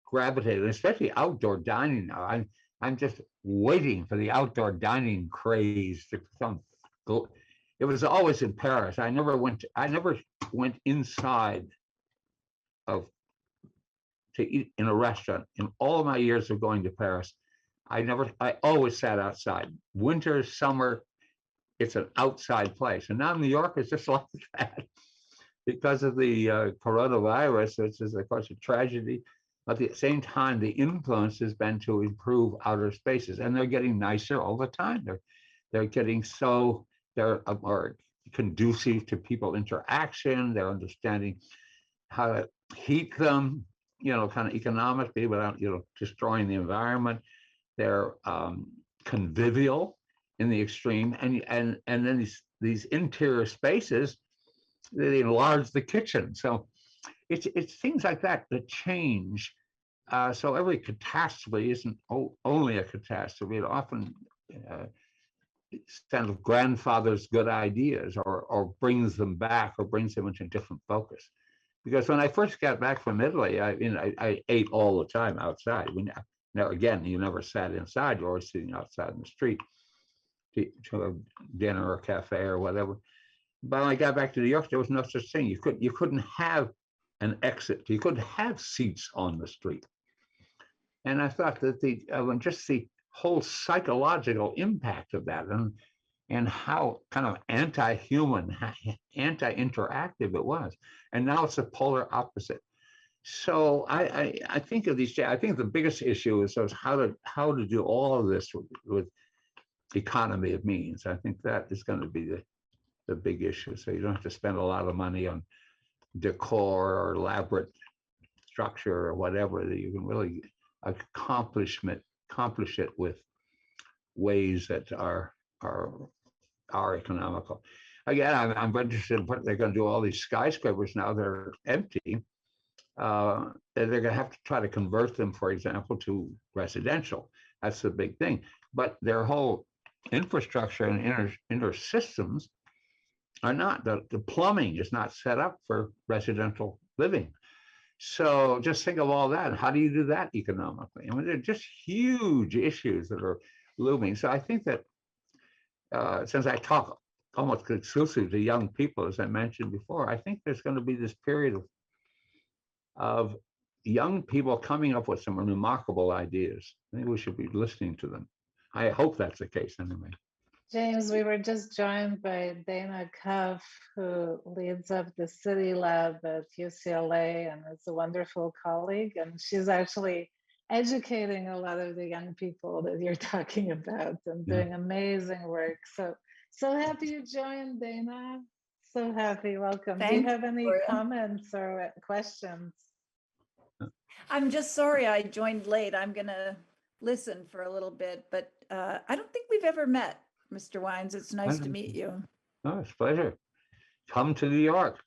Speaker 3: gravitating, especially outdoor dining now. I'm just waiting for the outdoor dining craze to come. It was always in Paris. I never went inside to eat in a restaurant in all of my years of going to Paris. I always sat outside, winter, summer, it's an outside place. And now New York is just like that because of the coronavirus, which is, of course, a tragedy. But at the same time, the influence has been to improve outer spaces, and they're getting nicer all the time. They're getting so, they're more conducive to people interaction. They're understanding how to heat them, kind of economically without, destroying the environment. They're convivial in the extreme, and then these interior spaces, they enlarge the kitchen. So it's things like that that change. So every catastrophe isn't only a catastrophe. It often kind of grandfathers good ideas, or brings them back, or brings them into different focus. Because when I first got back from Italy, I ate all the time outside. Again, you never sat inside. You're always sitting outside in the street to a dinner or cafe or whatever. But when I got back to New York, there was no such thing. You couldn't have an exit. You couldn't have seats on the street. And I thought that just the whole psychological impact of that, and how kind of anti-human, anti-interactive it was. And now it's the polar opposite. So I think of these. I think the biggest issue is how to do all of this with economy of means. I think that is going to be the big issue. So you don't have to spend a lot of money on decor or elaborate structure or whatever, that you can really accomplish it with ways that are economical. Again, I'm interested in what they're going to do. All these skyscrapers now, they're empty. They're going to have to try to convert them, for example, to residential. That's the big thing. But their whole infrastructure and inner systems are not. The plumbing is not set up for residential living. So just think of all that. How do you do that economically? I mean, they're just huge issues that are looming. So I think that since I talk almost exclusively to young people, as I mentioned before, I think there's going to be this period of young people coming up with some remarkable ideas. I think we should be listening to them. I hope that's the case anyway.
Speaker 2: James, we were just joined by Dana Cuff, who leads up the City Lab at UCLA and is a wonderful colleague. And she's actually educating a lot of the young people that you're talking about and doing amazing work. So happy you joined, Dana. So happy. Welcome. Do you have any comments or questions?
Speaker 5: I'm just sorry I joined late. I'm going to listen for a little bit, but I don't think we've ever met, Mr. Wines. It's nice to meet you.
Speaker 3: Oh, it's a pleasure. Come to New York.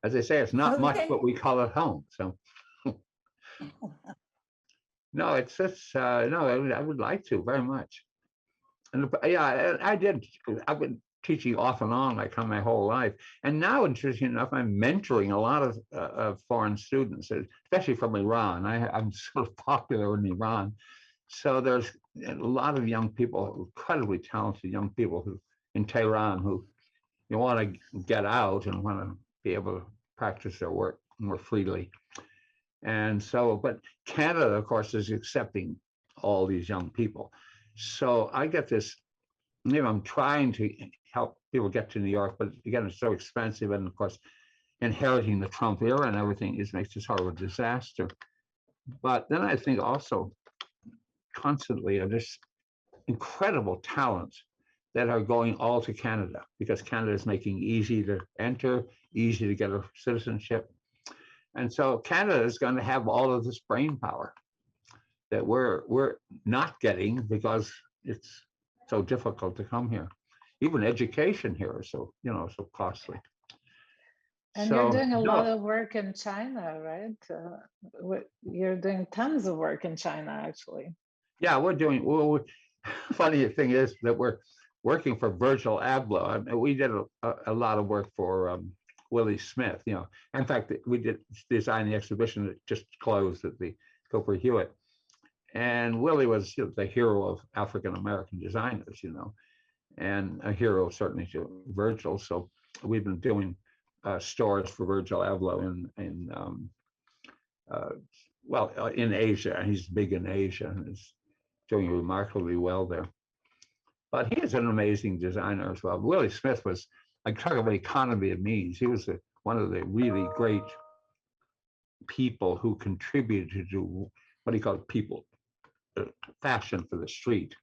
Speaker 3: As I say, it's not much, but we call it home. So no, it's just no. I would like to very much. And yeah, I've been teaching off and on like my whole life, and now, interesting enough, I'm mentoring a lot of foreign students, especially from Iran. I'm sort of popular in Iran, so there's a lot of young people, incredibly talented young people in Tehran who want to get out and want to be able to practice their work more freely. And so, but Canada, of course, is accepting all these young people. So I get this, I'm trying to help people get to New York, but again, it's so expensive. And of course, inheriting the Trump era and everything makes this sort of a disaster. But then I think also constantly of this incredible talents that are going all to Canada, because Canada is making easy to enter, easy to get a citizenship. And so Canada is going to have all of this brain power that we're not getting because it's so difficult to come here. Even education here is so costly.
Speaker 2: And you're doing a lot of work in China, right? You're doing tons of work in China, actually. Yeah,
Speaker 3: we're doing. Well, funny thing is that we're working for Virgil Abloh. I mean, we did a lot of work for Willie Smith. In fact, we did design the exhibition that just closed at the Cooper Hewitt. And Willie was the hero of African American designers, and a hero certainly to Virgil. So we've been doing stores for Virgil Abloh in Asia. He's big in Asia and is doing remarkably well there. but he is an amazing designer as well. Willie Smith was, like, talk about economy of means. He was one of the really great people who contributed to what he called people fashion for the street.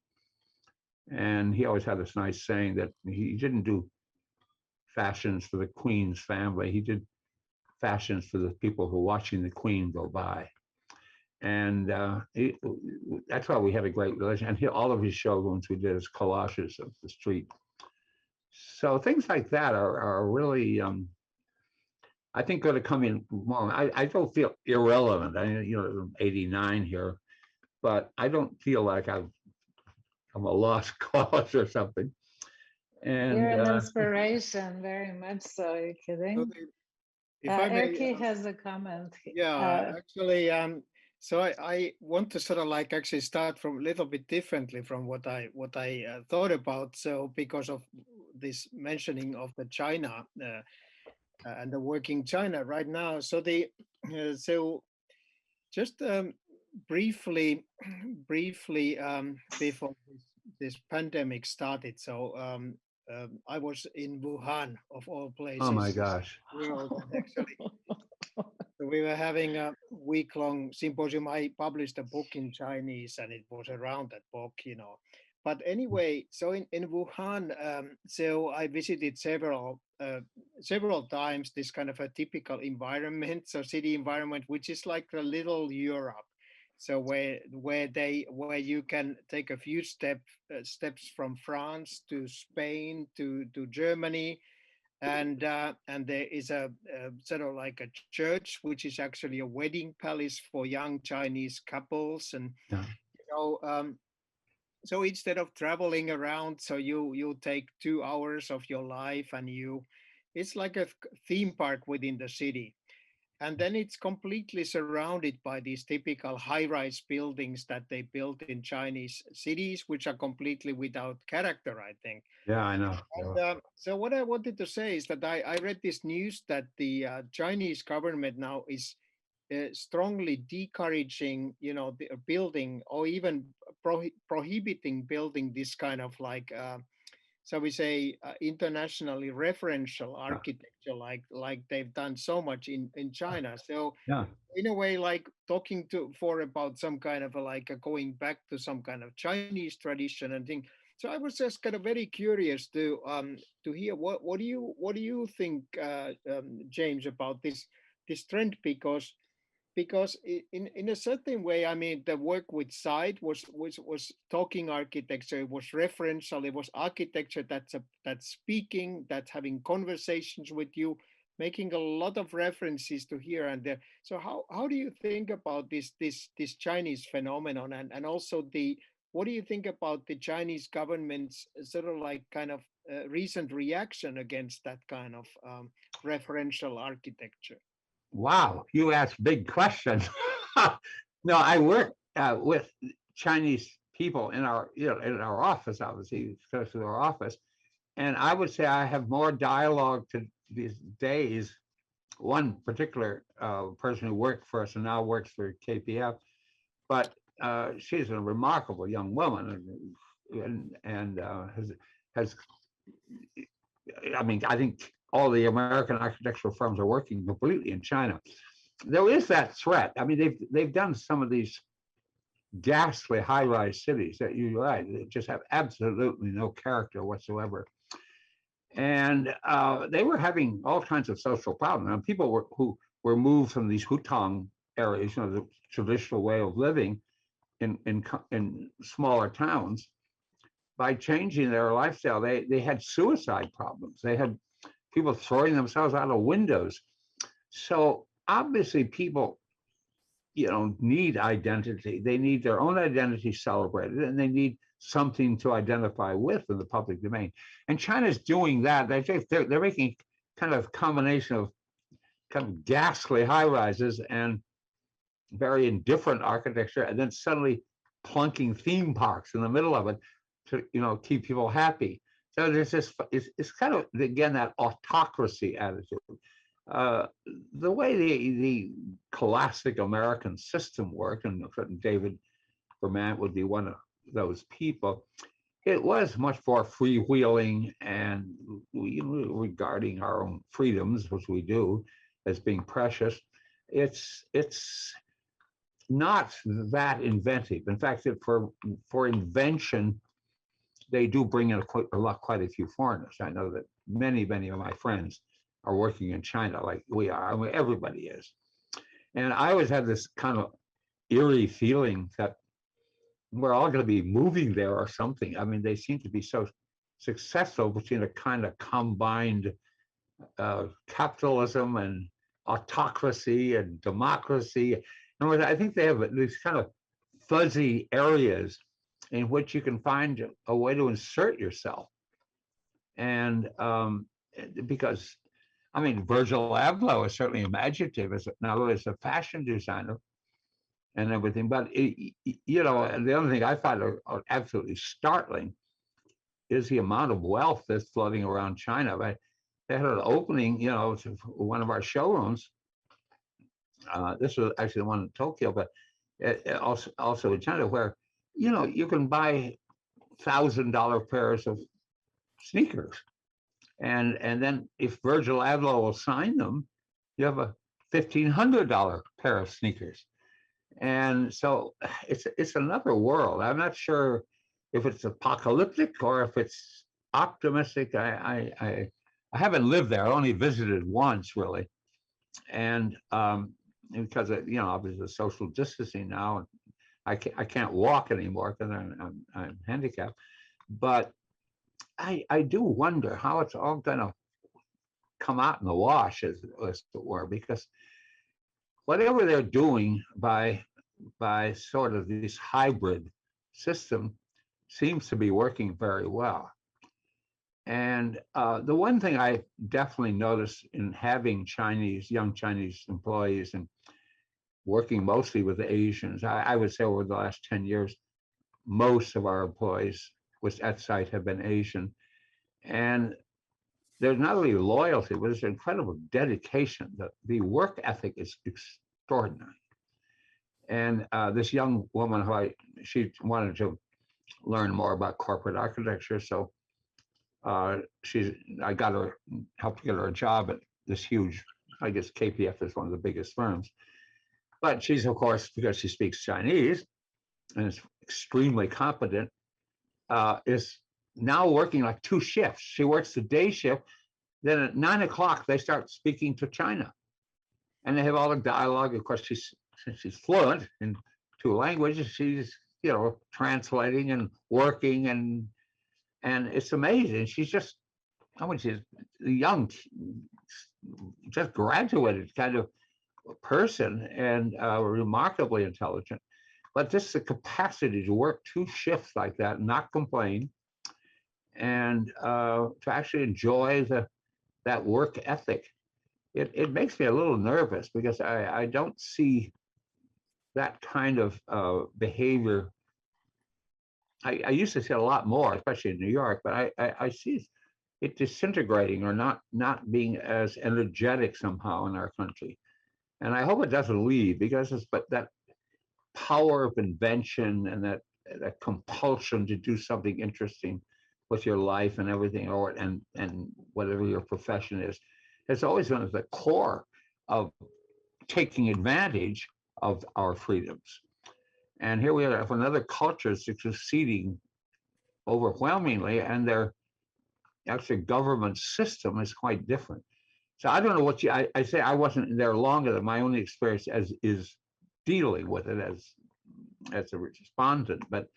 Speaker 3: And he always had this nice saying that he didn't do fashions for the Queen's family. He did fashions for the people who are watching the Queen go by. And that's why we had a great relation. And all of his showrooms we did as collages of the street. So things like that are really, I think, going to come in more. I don't feel irrelevant. I'm 89 here, but I don't feel like I'm a lost cause or something. And
Speaker 2: you're an inspiration, very much so. Are you kidding?
Speaker 6: If I may,
Speaker 2: Erky has a comment.
Speaker 6: yeah, actually, so I want to sort of like actually start from a little bit differently from what I thought about. So because of this mentioning of the China and the working China right now. So so just briefly before this pandemic started. So I was in Wuhan, of all places.
Speaker 3: oh my gosh.
Speaker 6: Actually, so we were having a week-long symposium. I published a book in Chinese, and it was around that book, But anyway, so in Wuhan, so I visited several times this kind of a typical environment, so city environment, which is like a little Europe. So where you can take a few steps from France to Spain to Germany, and there is a sort of like a church which is actually a wedding palace for young Chinese couples, and so instead of traveling around, so you take 2 hours of your life, and it's like a theme park within the city. And then it's completely surrounded by these typical high-rise buildings that they built in Chinese cities, which are completely without character, I think.
Speaker 3: Yeah, I know.
Speaker 6: And, so what I wanted to say is that I read this news that the Chinese government now is strongly discouraging, the building, or even prohibiting building this kind of like, so we say internationally referential architecture, like they've done so much in China. So
Speaker 3: yeah,
Speaker 6: in a way, like talking about some kind of going back to some kind of Chinese tradition and thing. So I was just kind of very curious to hear what do you think, James, about this trend, because in a certain way, I mean, the work with Side was talking architecture. It was referential. It was architecture that's speaking, that's having conversations with you, making a lot of references to here and there. So how do you think about this Chinese phenomenon, and also what do you think about the Chinese government's sort of like kind of recent reaction against that kind of referential architecture?
Speaker 3: wow, you asked big questions. No, I work with Chinese people in our office, obviously, especially our office, and I would say I have more dialogue to these days. One particular person who worked for us and now works for KPF, but she's a remarkable young woman, and has. I mean, I think all the American architectural firms are working completely in China. There is that threat. I mean, they've done some of these ghastly high-rise cities that you're right, they just have absolutely no character whatsoever. And they were having all kinds of social problems. And people who were moved from these hutong areas, the traditional way of living in smaller towns, by changing their lifestyle, they had suicide problems. They had people throwing themselves out of windows. So obviously people, need identity. They need their own identity celebrated, and they need something to identify with in the public domain. And China's doing that. They're making kind of combination of kind of ghastly high rises and very indifferent architecture, and then suddenly plunking theme parks in the middle of it to keep people happy. So there's this, it's kind of, again, that autocracy attitude. The way the classic American system worked, and David Vermant would be one of those people, it was much more freewheeling and regarding our own freedoms, which we do, as being precious. It's not that inventive. In fact, for invention, they do bring in quite a few foreigners. I know that many of my friends are working in China like we are. I mean, everybody is. And I always had this kind of eerie feeling that we're all going to be moving there or something. I mean, they seem to be so successful between a kind of combined capitalism and autocracy and democracy. In other words, I think they have these kind of fuzzy areas in which you can find a way to insert yourself. And because, I mean, Virgil Abloh is certainly imaginative, not only as a fashion designer and everything, but you know, the other thing I find are absolutely startling is the amount of wealth that's floating around China. But they had an opening, you know, to one of our showrooms. This was actually the one in Tokyo, but also in China, where, you know, you can buy $1,000 pairs of sneakers, and then if Virgil Abloh will sign them, you have a $1,500 pair of sneakers. And so it's another world. I'm not sure if it's apocalyptic or if it's optimistic. I haven't lived there. I only visited once, really, and because you know, obviously social distancing now, and I can't walk anymore because I'm handicapped. But I do wonder how it's all going to come out in the wash, as it were, because whatever they're doing by sort of this hybrid system seems to be working very well. And the one thing I definitely noticed in having young Chinese employees and working mostly with the Asians, I would say over the last 10 years, most of our employees at site have been Asian. And there's not only loyalty, but there's incredible dedication. The work ethic is extraordinary. And this young woman she wanted to learn more about corporate architecture, so I helped get her a job at this huge, I guess KPF is one of the biggest firms. But she's, of course, because she speaks Chinese and is extremely competent, is now working like 2 shifts. She works the day shift, then at 9 o'clock they start speaking to China, and they have all the dialogue. Of course, since she's fluent in 2 languages, she's, you know, translating and working, and it's amazing. She's just, she's a young, just graduated kind of person, and remarkably intelligent. But just the capacity to work 2 shifts like that, and not complain, and to actually enjoy that work ethic. It makes me a little nervous because I don't see that kind of behavior. I used to see it a lot more, especially in New York, but I see it disintegrating or not being as energetic somehow in our country. And I hope it doesn't leave, because but that power of invention and that compulsion to do something interesting with your life and everything, and whatever your profession is, has always been at the core of taking advantage of our freedoms. And here we have another culture succeeding overwhelmingly, and their actually government system is quite different. So I don't know what I say I wasn't there longer than my only experience is dealing with it as a respondent, but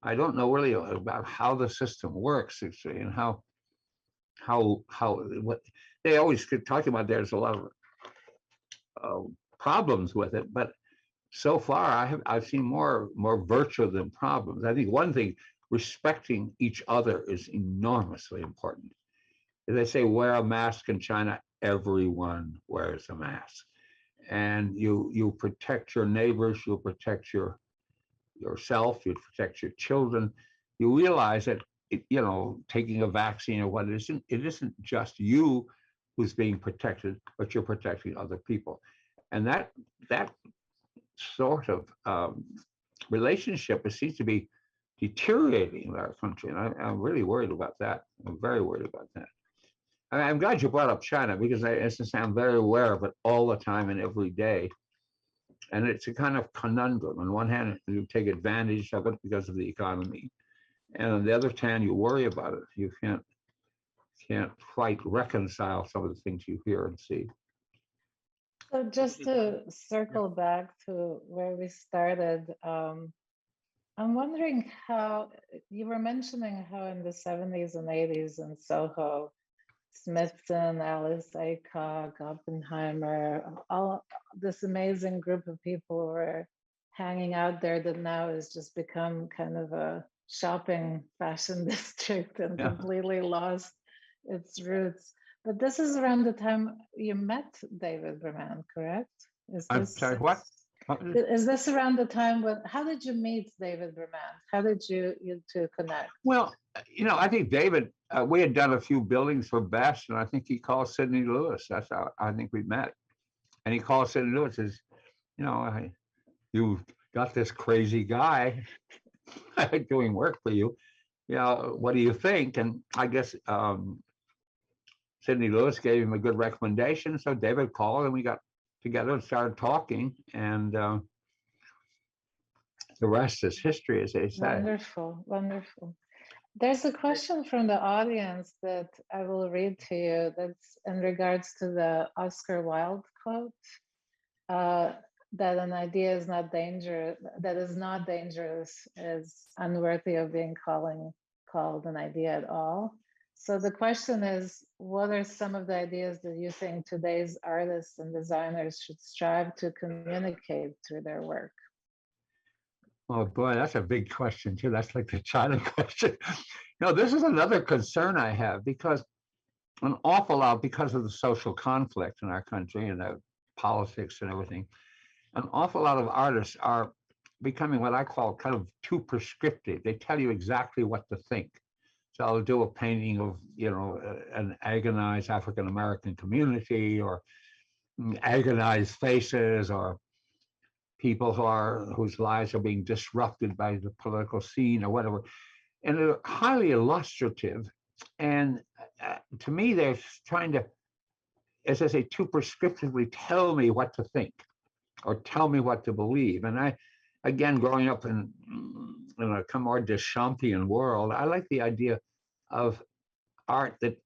Speaker 3: I don't know really about how the system works actually, and how what they always talk about. There's a lot of problems with it, but so far I've seen more virtue than problems. I think one thing, respecting each other is enormously important. As they say, wear a mask in China, everyone wears a mask. And you protect your neighbors, you protect yourself, you protect your children. You realize that, you know, taking a vaccine or what, it isn't just you who's being protected, but you're protecting other people. And that sort of relationship seems to be deteriorating in our country. And I'm really worried about that. I'm very worried about that. I'm glad you brought up China because I'm very aware of it all the time and every day. And it's a kind of conundrum. On one hand, you take advantage of it because of the economy. And on the other hand, you worry about it. You can't quite reconcile some of the things you hear and see.
Speaker 2: So just to circle back to where we started, I'm wondering how you were mentioning how in the 70s and 80s in Soho, Smithson, Alice Aycock, Oppenheimer, all this amazing group of people were hanging out there that now has just become kind of a shopping fashion district and completely lost its roots. But this is around the time you met David Berman, correct?
Speaker 3: I'm sorry, what?
Speaker 2: Is this around the time when, how did you meet David Berman? How did you two connect?
Speaker 3: Well, I think David, we had done a few buildings for Best, and I think he called Sidney Lewis. That's how I think we met. And he called Sidney Lewis, says, you got this crazy guy doing work for you. What do you think? And I guess Sidney Lewis gave him a good recommendation. So David called and we got together and started talking. And the rest is history, as they say.
Speaker 2: Wonderful, wonderful. There's a question from the audience that I will read to you that's in regards to the Oscar Wilde quote, that an idea is not dangerous, that is not dangerous is unworthy of being called an idea at all. So the question is, what are some of the ideas that you think today's artists and designers should strive to communicate through their work?
Speaker 3: Oh boy, that's a big question too. That's like the China question. This is another concern I have because an awful lot, because of the social conflict in our country and the politics and everything, an awful lot of artists are becoming what I call kind of too prescriptive. They tell you exactly what to think. So I'll do a painting of, an agonized African-American community or agonized faces or people whose lives are being disrupted by the political scene or whatever. And they're highly illustrative. And to me, they're trying to, as I say, too prescriptively tell me what to think or tell me what to believe. And I, again, growing up in a more Deschampian world, I like the idea of art that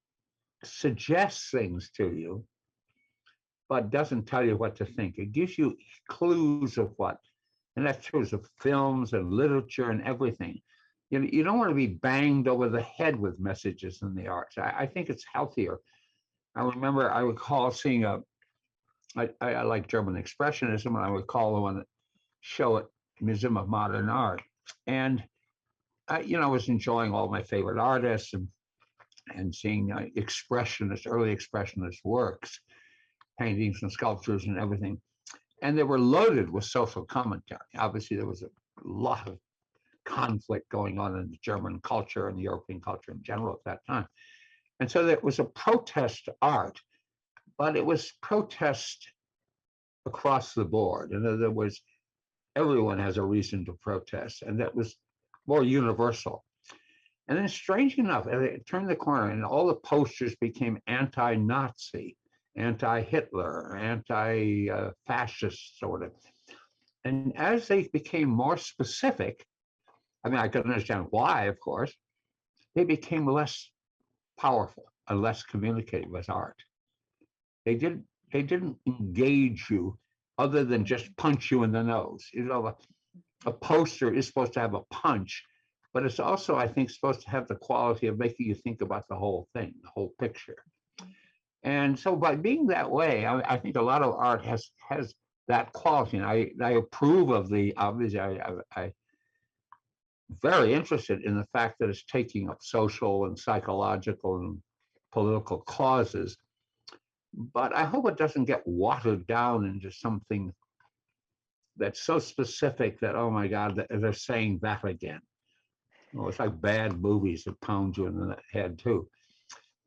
Speaker 3: suggests things to you, but doesn't tell you what to think. It gives you clues of what, and that's true of films and literature and everything. You don't want to be banged over the head with messages in the arts. I think it's healthier. I recall seeing I like German Expressionism, and I recall the one show at Museum of Modern Art. And I was enjoying all my favorite artists and seeing early expressionist works, paintings and sculptures and everything. And they were loaded with social commentary. Obviously, there was a lot of conflict going on in the German culture and the European culture in general at that time. And so there was a protest art, but it was protest across the board. In other words, everyone has a reason to protest, and that was more universal. And then strange enough, it turned the corner and all the posters became anti-Nazi, anti-Hitler, anti-fascist sort of. And as they became more specific, I could understand why, of course, they became less powerful and less communicative as art. They didn't engage you other than just punch you in the nose. A poster is supposed to have a punch, but it's also, I think, supposed to have the quality of making you think about the whole thing, the whole picture. And so by being that way, I think a lot of art has that quality. And I approve of obviously, I'm very interested in the fact that it's taking up social and psychological and political causes. But I hope it doesn't get watered down into something that's so specific that, oh my God, they're saying that again. It's like bad movies that pound you in the head too.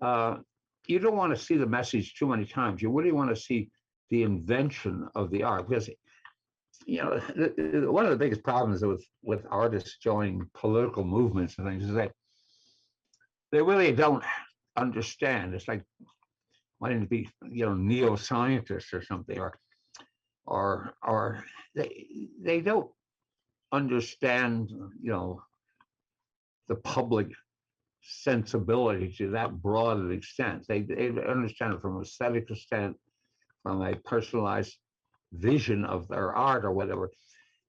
Speaker 3: You don't want to see the message too many times. You really want to see the invention of the art, because one of the biggest problems with artists joining political movements and things is that they really don't understand. It's like wanting to be, neo-scientists or something, or they don't understand, the public sensibility to that broad an extent. They understand it from an aesthetic extent, from a personalized vision of their art or whatever.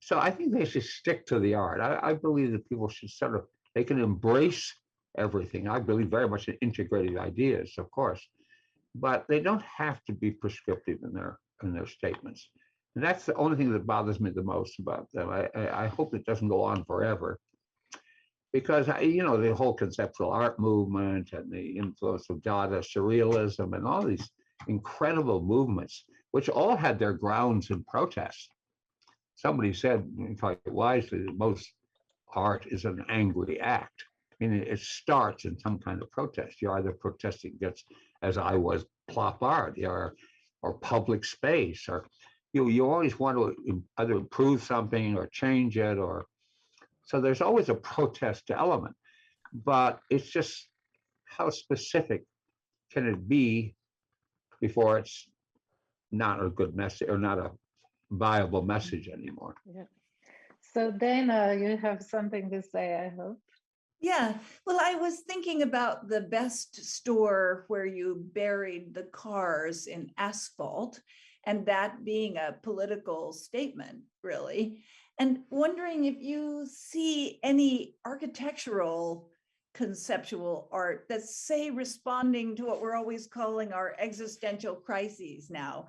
Speaker 3: So I think they should stick to the art. I believe that people should they can embrace everything. I believe very much in integrative ideas, of course, but they don't have to be prescriptive in their statements. And that's the only thing that bothers me the most about them. I hope it doesn't go on forever, because the whole conceptual art movement and the influence of Dada surrealism and all these incredible movements, which all had their grounds in protest. Somebody said, quite wisely, that most art is an angry act. I mean, it starts in some kind of protest. You're either protesting against, as I was, plop art, or public space, or you always want to either improve something or change it, or so there's always a protest element. But it's just how specific can it be before it's not a good message or not a viable message anymore.
Speaker 2: Yeah. So Dana, you have something to say, I hope.
Speaker 5: Yeah, well, I was thinking about the best store where you buried the cars in asphalt, and that being a political statement, really, and wondering if you see any architectural conceptual art that's, say, responding to what we're always calling our existential crises now,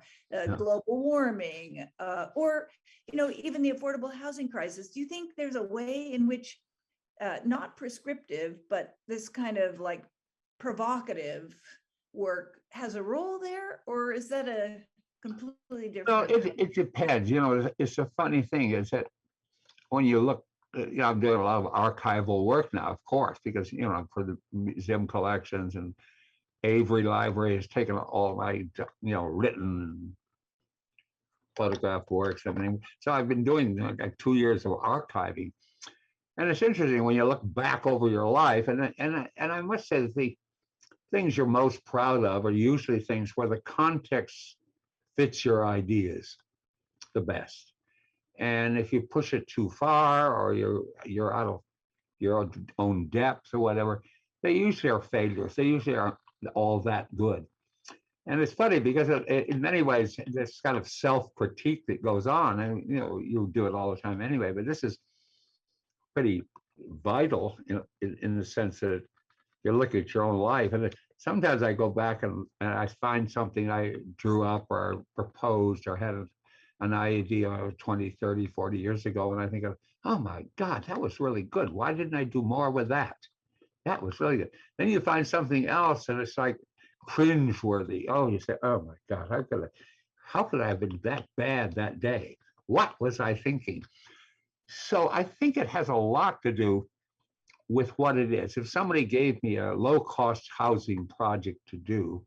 Speaker 5: global warming, or even the affordable housing crisis. Do you think there's a way in which not prescriptive, but this kind of like provocative work has a role there, or is that a completely different?
Speaker 3: Well, it depends. It's a funny thing is that when you look, I'm doing a lot of archival work now, of course, because for the museum collections, and Avery Library has taken all my written photograph works. I mean, so I've been doing like 2 years of archiving. And it's interesting when you look back over your life, and I must say that the things you're most proud of are usually things where the context fits your ideas the best. And if you push it too far, or you're out of your own depth or whatever, they usually are failures. They usually aren't all that good. And it's funny because in many ways, this kind of self-critique that goes on, and you do it all the time anyway, but this is pretty vital in the sense that you look at your own life. And sometimes I go back and I find something I drew up or proposed or had an idea 20, 30, 40 years ago. And I think, oh my God, that was really good. Why didn't I do more with that? That was really good. Then you find something else and it's like cringeworthy. Oh, you say, oh my God, how could I have been that bad that day? What was I thinking? So I think it has a lot to do with what it is. If somebody gave me a low-cost housing project to do,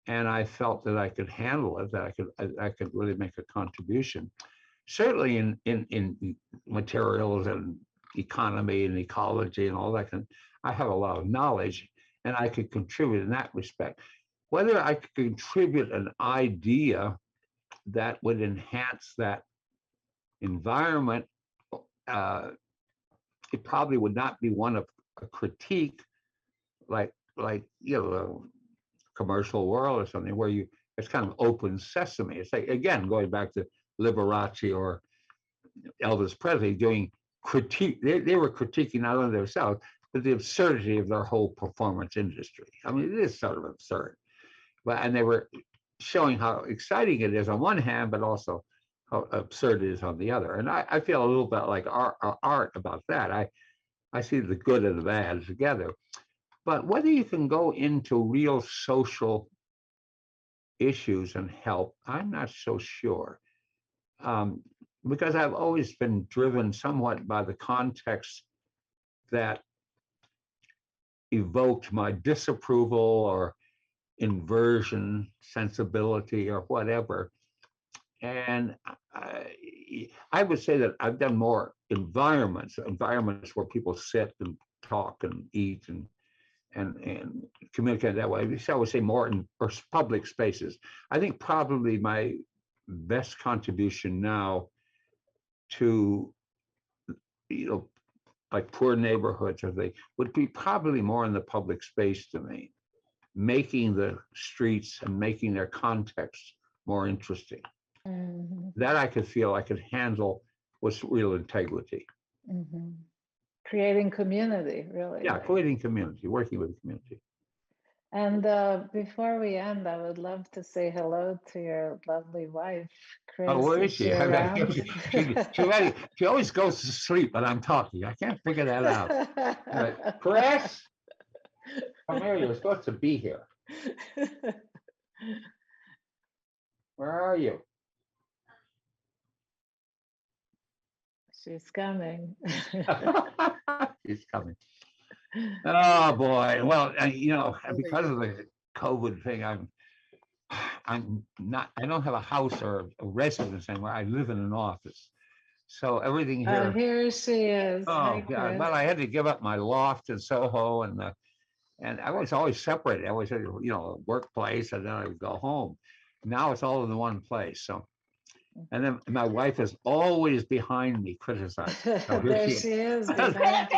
Speaker 3: and I felt that I could handle it, that I could really make a contribution, certainly in materials and economy and ecology and all that, I have a lot of knowledge, and I could contribute in that respect. Whether I could contribute an idea that would enhance that environment, it probably would not be one of a critique, like a commercial world or something where it's kind of open sesame. It's like, again, going back to Liberace or Elvis Presley doing critique. They were critiquing not only themselves, but the absurdity of their whole performance industry. I mean, it is sort of absurd. And they were showing how exciting it is on one hand, but also how absurd it is on the other. And I feel a little bit like art about that. I see the good and the bad together. But whether you can go into real social issues and help, I'm not so sure. Because I've always been driven somewhat by the context that evoked my disapproval or inversion sensibility or whatever. And, I would say that I've done more environments where people sit and talk and eat and communicate that way. So I would say more in public spaces. I think probably my best contribution now to, like poor neighborhoods or they would be probably more in the public space to me, making the streets and making their context more interesting.
Speaker 2: Mhm,
Speaker 3: That I could feel I could handle with real integrity.
Speaker 2: mhm. Creating community, really.
Speaker 3: Yeah, creating community, working with the community.
Speaker 2: And before we end, I would love to say hello to your lovely wife, Chris.
Speaker 3: Oh, where is she?
Speaker 2: around?
Speaker 3: She always goes to sleep when I'm talking. I can't figure that out. Kress, come here. You're supposed to be here. Where are you?
Speaker 2: She's coming.
Speaker 3: She's coming. Oh boy. Well, because of the COVID thing, I'm not. I don't have a house or a residence anymore. I live in an office, so everything
Speaker 2: Oh,
Speaker 3: here.
Speaker 2: here she is.
Speaker 3: Oh
Speaker 2: Hi,
Speaker 3: God!
Speaker 2: Chris.
Speaker 3: Well, I had to give up my loft in Soho, and I was always separated. I always had a workplace, and then I would go home. Now it's all in one place. So, and then my wife is always behind me criticizing. So here
Speaker 2: There she is. behind you.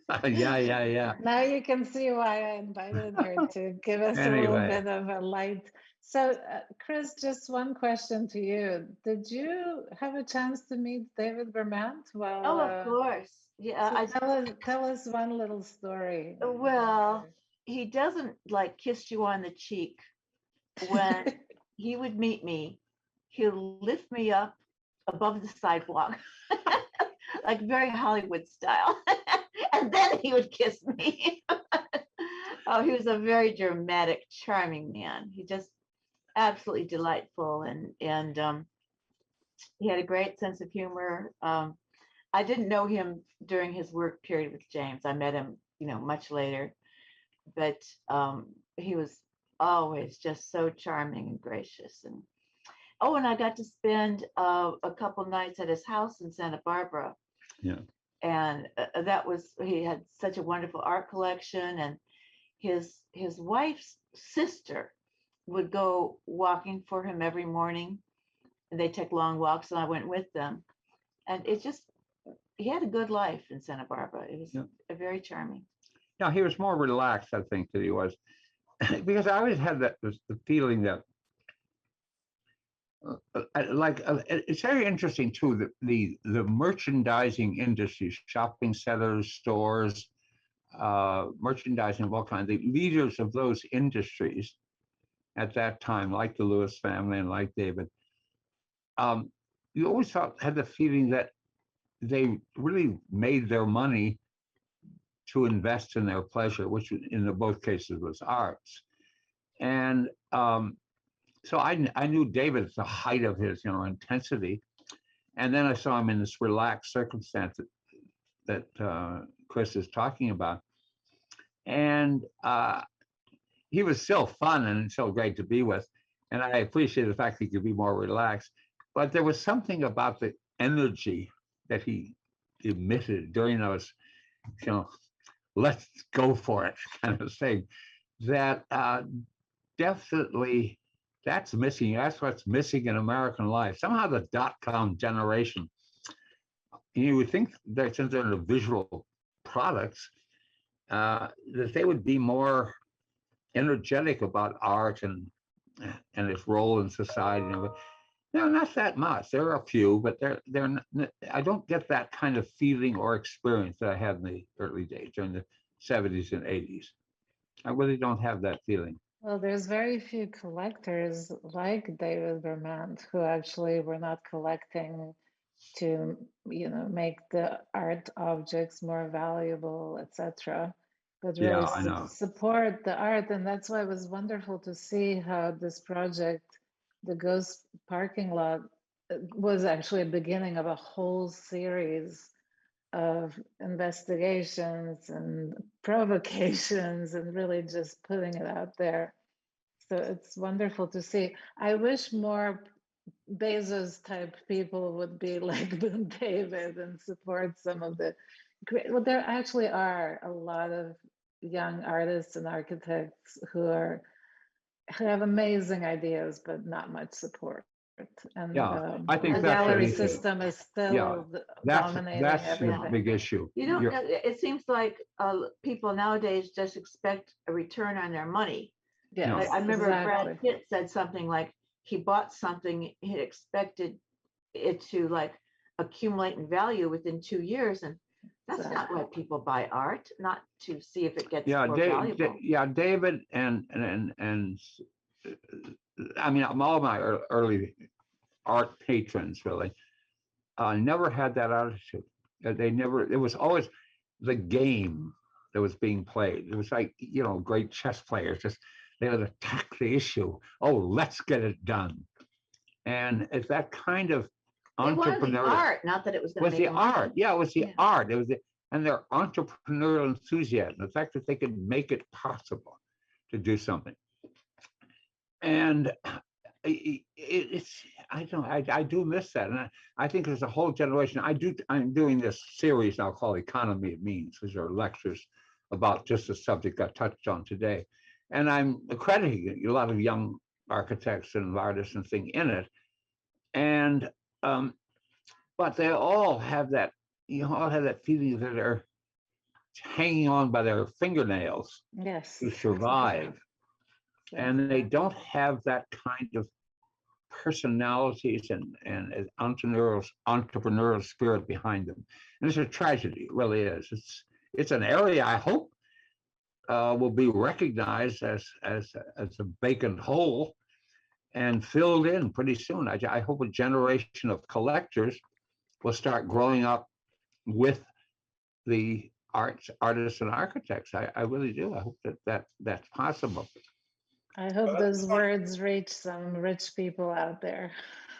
Speaker 3: Yeah.
Speaker 2: Now you can see why I invited her to give us a little
Speaker 3: Anyway.
Speaker 2: bit of a light. So, Chris, just one question to you. Did you have a chance to meet David Vermant? Well,
Speaker 7: Oh, of course. Yeah,
Speaker 2: tell us one little story.
Speaker 7: well, he doesn't like kiss you on the cheek. When he would meet me, he'll lift me up above the sidewalk, like very Hollywood style. And then he would kiss me. Oh, he was a very dramatic, charming man. He just absolutely delightful, and he had a great sense of humor. I didn't know him during his work period with James. I met him, much later, but he was always just so charming and gracious. And I got to spend a couple nights at his house in Santa Barbara.
Speaker 3: Yeah.
Speaker 7: And he had such a wonderful art collection, and his wife's sister would go walking for him every morning, and they take long walks, and I went with them. And he had a good life in Santa Barbara. It was very charming.
Speaker 3: No, he was more relaxed, I think, than he was, because I always had the feeling that, it's very interesting too that the merchandising industry, shopping centers, stores, merchandising of all kinds, the leaders of those industries at that time, like the Lewis family and like David, you always had the feeling that they really made their money to invest in their pleasure, which in both cases was arts. And so I knew David at the height of his intensity, and then I saw him in this relaxed circumstance that Chris is talking about, and he was still fun and so great to be with, and I appreciate the fact he could be more relaxed. But there was something about the energy that he emitted during those, let's go for it kind of thing, that definitely that's missing. That's what's missing in American life. Somehow the .com generation, you would think that since they're the visual products, that they would be more energetic about art and its role in society. No, not that much. There are a few, but they're not, I don't get that kind of feeling or experience that I had in the early days, during the 70s and 80s. I really don't have that feeling.
Speaker 2: Well, there's very few collectors like David Vermant who actually were not collecting to, make the art objects more valuable, etc., but really
Speaker 3: Yeah, I know.
Speaker 2: support the art. And that's why it was wonderful to see how this project, the Ghost Parking Lot, was actually a beginning of a whole series of investigations and provocations and really just putting it out there. So it's wonderful to see. I wish more Bezos type people would be like David and support some of the great. Well, there actually are a lot of young artists and architects who have amazing ideas, but not much support. And
Speaker 3: Yeah, I think
Speaker 2: the
Speaker 3: that's the
Speaker 2: gallery
Speaker 3: issue.
Speaker 2: system is still dominating
Speaker 3: That's the
Speaker 2: everything.
Speaker 3: big issue.
Speaker 7: You don't
Speaker 3: You're-
Speaker 7: know, it seems like people nowadays just expect a return on their money.
Speaker 2: Yes,
Speaker 7: I remember
Speaker 2: exactly.
Speaker 7: Brad Pitt said something like he bought something, he expected it to like accumulate in value within 2 years. And that's not why people buy art, not to see if it gets
Speaker 3: Yeah,
Speaker 7: more valuable.
Speaker 3: David and I mean, all my early art patrons really never had that attitude. They never. It was always the game that was being played. It was like, you know, great chess players just they would attack the issue. Oh, let's get it done. And it's that kind of
Speaker 7: They wanted the
Speaker 3: entrepreneurial.
Speaker 7: art, not that it was going
Speaker 3: Was
Speaker 7: to
Speaker 3: the
Speaker 7: make them money.
Speaker 3: art? Yeah, it was the
Speaker 7: Yeah.
Speaker 3: art. It was and their entrepreneurial enthusiasm, the fact that they could make it possible to do something. And it's I don't I do miss that, and I think there's a whole generation. I'm doing this series now called Economy of Means, which are lectures about just the subject I touched on today, and I'm accrediting a lot of young architects and artists and things in it, and but they all have that, all have that feeling that they're hanging on by their fingernails
Speaker 2: Yes.
Speaker 3: to survive. And they don't have that kind of personalities and entrepreneurial spirit behind them. And it's a tragedy, it really is. It's an area I hope will be recognized as a vacant hole and filled in pretty soon. I hope a generation of collectors will start growing up with the artists and architects. I really do. I hope that's possible.
Speaker 2: I hope those words reach some rich people out there.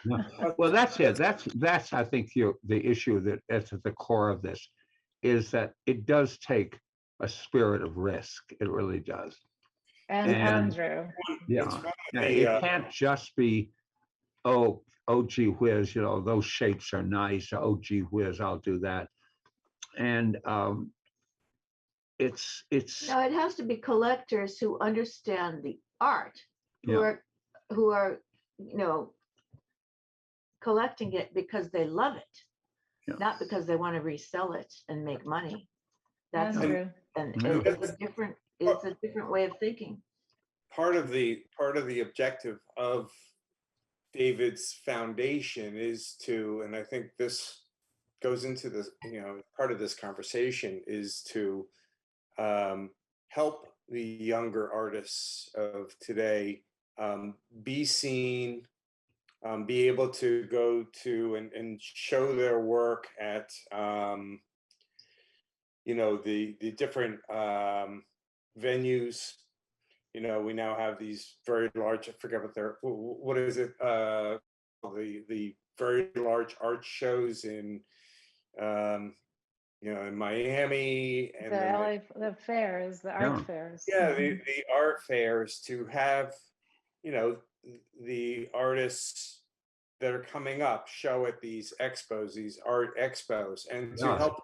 Speaker 3: Yeah. Well, that's it. That's I think the issue that's at the core of this is that it does take a spirit of risk. It really does.
Speaker 2: And Andrew.
Speaker 3: Yeah, it can't just be, oh gee whiz, those shapes are nice. Oh gee whiz, I'll do that. And it's
Speaker 7: No, it has to be collectors who understand the art, who are collecting it because they love it, not because they want to resell it and make money. That's
Speaker 2: Andrew.
Speaker 7: and it's a different way of thinking.
Speaker 4: Part of the objective of David's foundation is to, and I think this goes into this, part of this conversation is to help the younger artists of today be seen, be able to go to and show their work at the different venues. We now have these very large, I forget what is it? The very large art shows in in Miami and
Speaker 2: the fairs, the art fairs.
Speaker 4: Yeah, the art fairs, to have, the artists that are coming up show at these expos, these art expos, and to help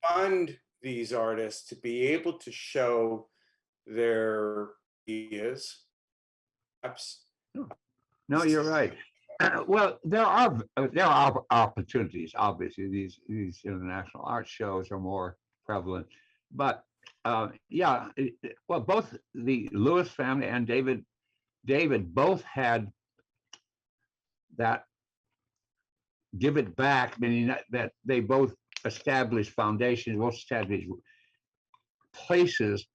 Speaker 4: fund these artists to be able to show their ideas.
Speaker 3: No, you're right. Well, there are opportunities. Obviously, these international art shows are more prevalent, but well, both the Lewis family and David both had that give it back, meaning that they both established foundations, both established places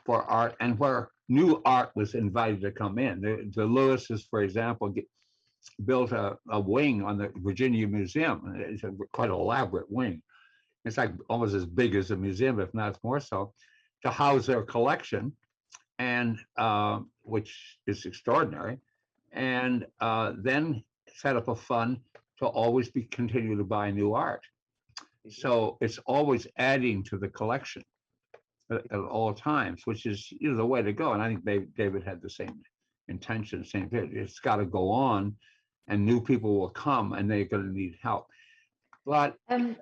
Speaker 3: for art, and where new art was invited to come in. The Lewises, for example, built a wing on the Virginia Museum. It's a quite elaborate wing. It's like almost as big as a museum, if not more so, to house their collection, and which is extraordinary. And then set up a fund to always continue to buy new art. So it's always adding to the collection at all times, which is the way to go. And I think David had the same intention, same thing. It's got to go on, and new people will come and they're going to need help. But
Speaker 2: And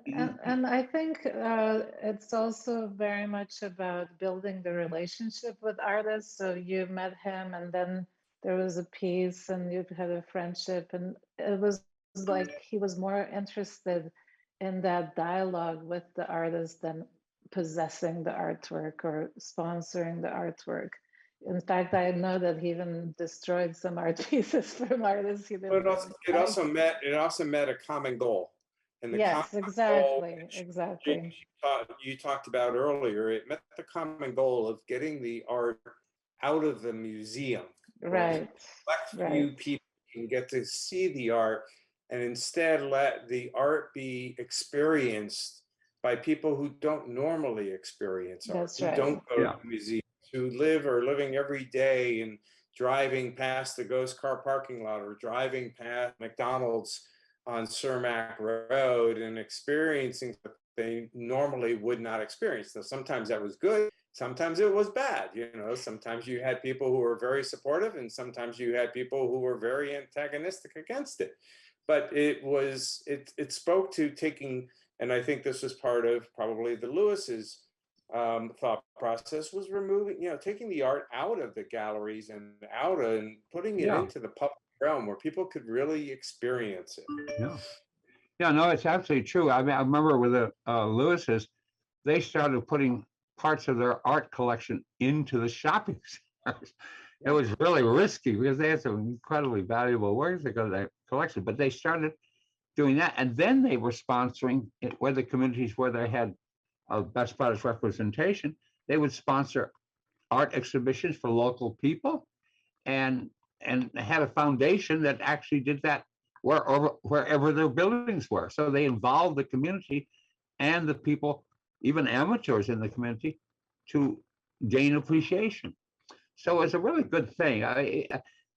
Speaker 2: I think it's also very much about building the relationship with artists. So you met him, and then there was a piece, and you had a friendship, and it was like he was more interested in that dialogue with the artist than possessing the artwork or sponsoring the artwork. In fact, I know that he even destroyed some art pieces from artists he didn't
Speaker 4: But
Speaker 2: really
Speaker 4: it also met a common goal. And the
Speaker 2: Yes,
Speaker 4: common goal,
Speaker 2: exactly,
Speaker 4: which
Speaker 2: exactly.
Speaker 4: you talked about earlier, it met the common goal of getting the art out of the museum.
Speaker 2: Right,
Speaker 4: Select few
Speaker 2: right.
Speaker 4: people can get to see the art and instead let the art be experienced by people who don't normally experience art,
Speaker 2: That's
Speaker 4: who
Speaker 2: right.
Speaker 4: don't go
Speaker 3: yeah,
Speaker 4: to museums, who live or living every day and driving past the ghost car parking lot or driving past McDonald's on Cermak Road and experiencing what they normally would not experience. So sometimes that was good, sometimes it was bad. You know, sometimes you had people who were very supportive, and sometimes you had people who were very antagonistic against it. But it spoke to taking, and I think this was part of probably the Lewis's thought process, was removing, taking the art out of the galleries and putting it
Speaker 3: yeah,
Speaker 4: into the public realm where people could really experience it.
Speaker 3: yeah. Yeah, no, it's absolutely true. I mean, I remember with the Lewis's, they started putting parts of their art collection into the shopping centers. It was really risky because they had some incredibly valuable works that go to that collection, but they started doing that. And then they were sponsoring it, where the communities where they had best practice representation, they would sponsor art exhibitions for local people and had a foundation that actually did that wherever their buildings were. So they involved the community and the people, even amateurs in the community, to gain appreciation. So it's a really good thing.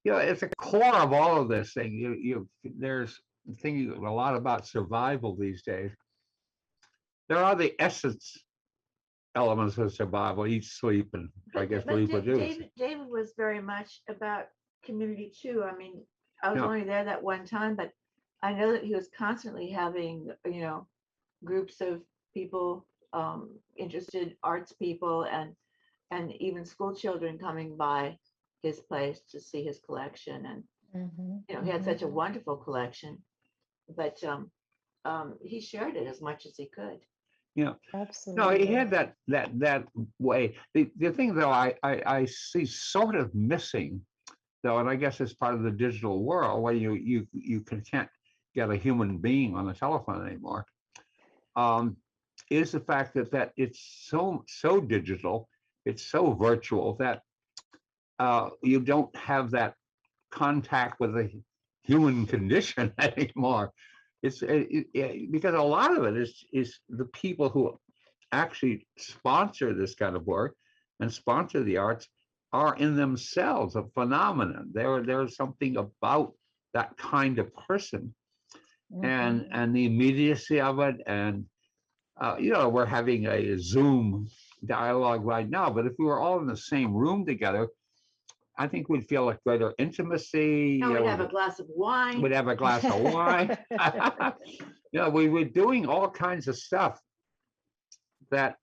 Speaker 3: It's a core of all of this thing. There's thinking a lot about survival these days. There are the essence elements of survival: eat, sleep, and I guess reproduce.
Speaker 7: David was very much about community too. I mean, I was
Speaker 3: Yeah.
Speaker 7: only there that one time, but I know that he was constantly having, groups of people, interested arts people, and even school children coming by his place to see his collection. And he had such a wonderful collection, but he shared it as much as he could.
Speaker 3: Yeah. No, he
Speaker 2: Absolutely.
Speaker 3: had that way. The thing though, I see sort of missing though, and I guess it's part of the digital world where you can't get a human being on the telephone anymore. Is the fact that it's so digital, it's so virtual that you don't have that contact with the human condition anymore. It's because a lot of it is the people who actually sponsor this kind of work and sponsor the arts are in themselves a phenomenon. There's something about that kind of person and the immediacy of it. And we're having a Zoom dialogue right now, but if we were all in the same room together, I think we'd feel a greater intimacy.
Speaker 7: Now we'd have a glass of wine.
Speaker 3: We'd have a glass of wine. We were doing all kinds of stuff that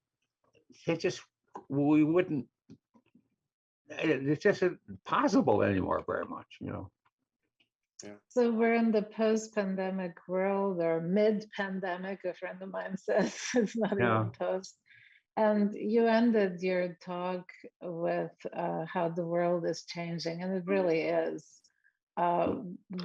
Speaker 3: we wouldn't. It's just not possible anymore very much.
Speaker 2: So we're in the post-pandemic world, or mid-pandemic, a friend of mine says. It's not even post. And you ended your talk with how the world is changing, and it really is.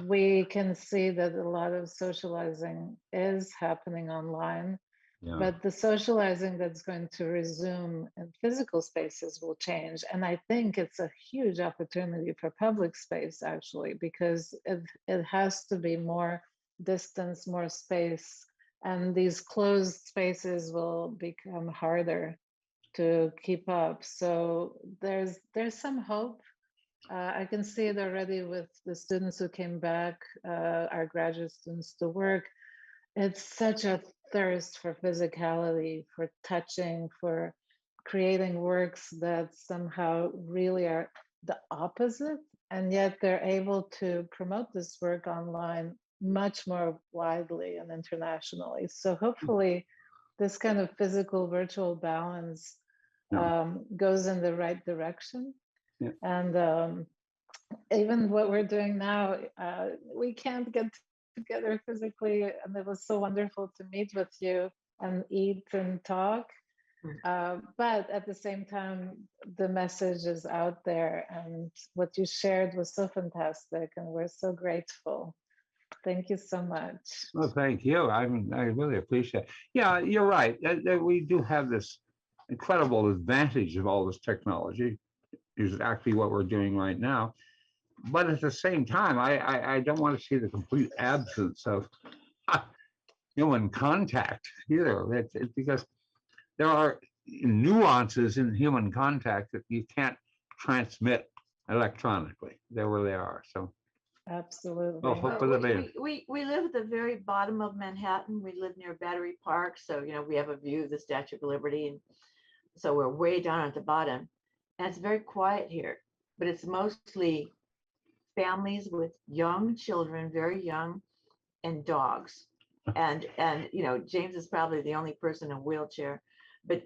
Speaker 2: We can see that a lot of socializing is happening online, but the socializing that's going to resume in physical spaces will change. And I think it's a huge opportunity for public space, actually, because it has to be more distance, more space. And these closed spaces will become harder to keep up. So there's some hope. I can see it already with the students who came back, our graduate students, to work. It's such a thirst for physicality, for touching, for creating works that somehow really are the opposite and yet they're able to promote this work online much more widely and internationally. So hopefully this kind of physical virtual balance goes in the right direction.
Speaker 3: Yeah.
Speaker 2: And even what we're doing now, we can't get together physically, and it was so wonderful to meet with you and eat and talk. But at the same time, the message is out there, and what you shared was so fantastic, and we're so grateful. Thank you so much.
Speaker 3: Well, thank you. I really appreciate it. Yeah, you're right. We do have this incredible advantage of all this technology, is actually what we're doing right now. But at the same time, I don't want to see the complete absence of human contact either. It's because there are nuances in human contact that you can't transmit electronically. There really are. So
Speaker 2: Absolutely.
Speaker 3: well, hope for the best.
Speaker 7: We live at the very bottom of Manhattan. We live near Battery Park, so we have a view of the Statue of Liberty, and so we're way down at the bottom. And it's very quiet here, but it's mostly families with young children, very young, and dogs. And James is probably the only person in a wheelchair, but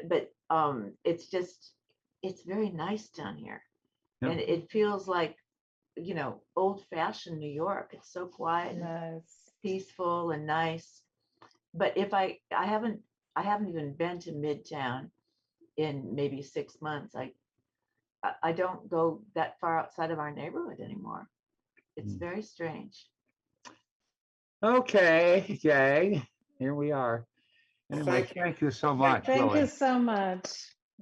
Speaker 7: it's very nice down here.
Speaker 3: Yep.
Speaker 7: And it feels like old-fashioned New York. It's so quiet, and peaceful, and nice. But if I haven't even been to Midtown in maybe 6 months. I don't go that far outside of our neighborhood anymore. It's very strange.
Speaker 3: Okay, Jay, here we are. Anyway, thank you so much.
Speaker 2: Thank
Speaker 3: really.
Speaker 2: you so much.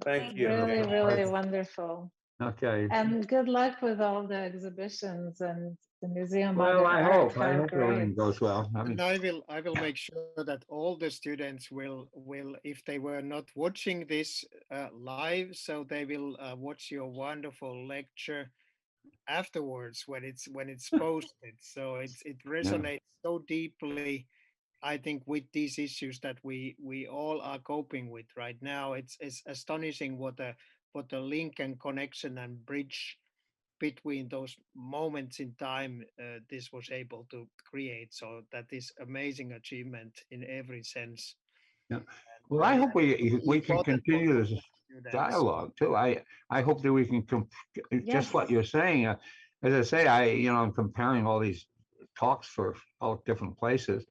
Speaker 4: Thank you.
Speaker 2: Really, really wonderful.
Speaker 3: Okay.
Speaker 2: And good luck with all the exhibitions and the Museum of
Speaker 3: Well,
Speaker 2: Modern
Speaker 3: I
Speaker 2: Art.
Speaker 3: hope everything goes well. I mean,
Speaker 6: And I will make sure that all the students will, if they were not watching this live, so they will watch your wonderful lecture afterwards when it's posted. So it resonates so deeply, I think, with these issues that we all are coping with right now. It's astonishing what the link and connection and bridge between those moments in time this was able to create. So that is amazing achievement in every sense.
Speaker 3: yeah. Well, I hope we can continue this dialogue too. I hope that we can just what you're saying. As I say, I'm comparing all these talks for all different places,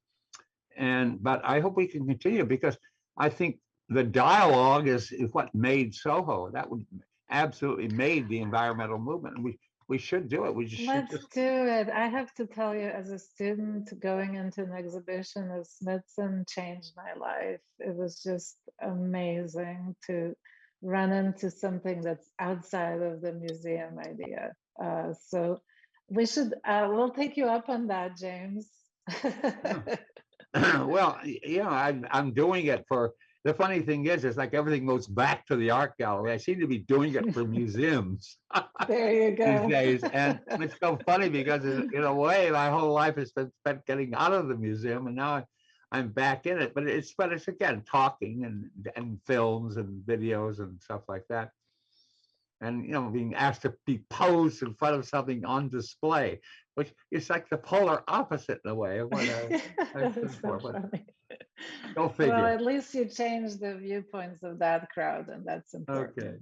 Speaker 3: but I hope we can continue, because I think the dialogue is what made Soho. That would absolutely made the environmental movement, and we should do it. We just
Speaker 2: Let's do it. I have to tell you, as a student, going into an exhibition of Smithson changed my life. It was just amazing to run into something that's outside of the museum idea. So we should, we'll take you up on that, James.
Speaker 3: Well, I'm doing it for. The funny thing is like everything goes back to the art gallery. I seem to be doing it for museums
Speaker 2: There you go.
Speaker 3: these days, and it's so funny because in a way my whole life has been spent getting out of the museum, and now I'm back in it. But it's again talking and films and videos and stuff like that, and being asked to be posed in front of something on display, which is like the polar opposite in a way of what I stood for. But go figure.
Speaker 2: Well, at least you changed the viewpoints of that crowd, and that's important.
Speaker 3: Okay.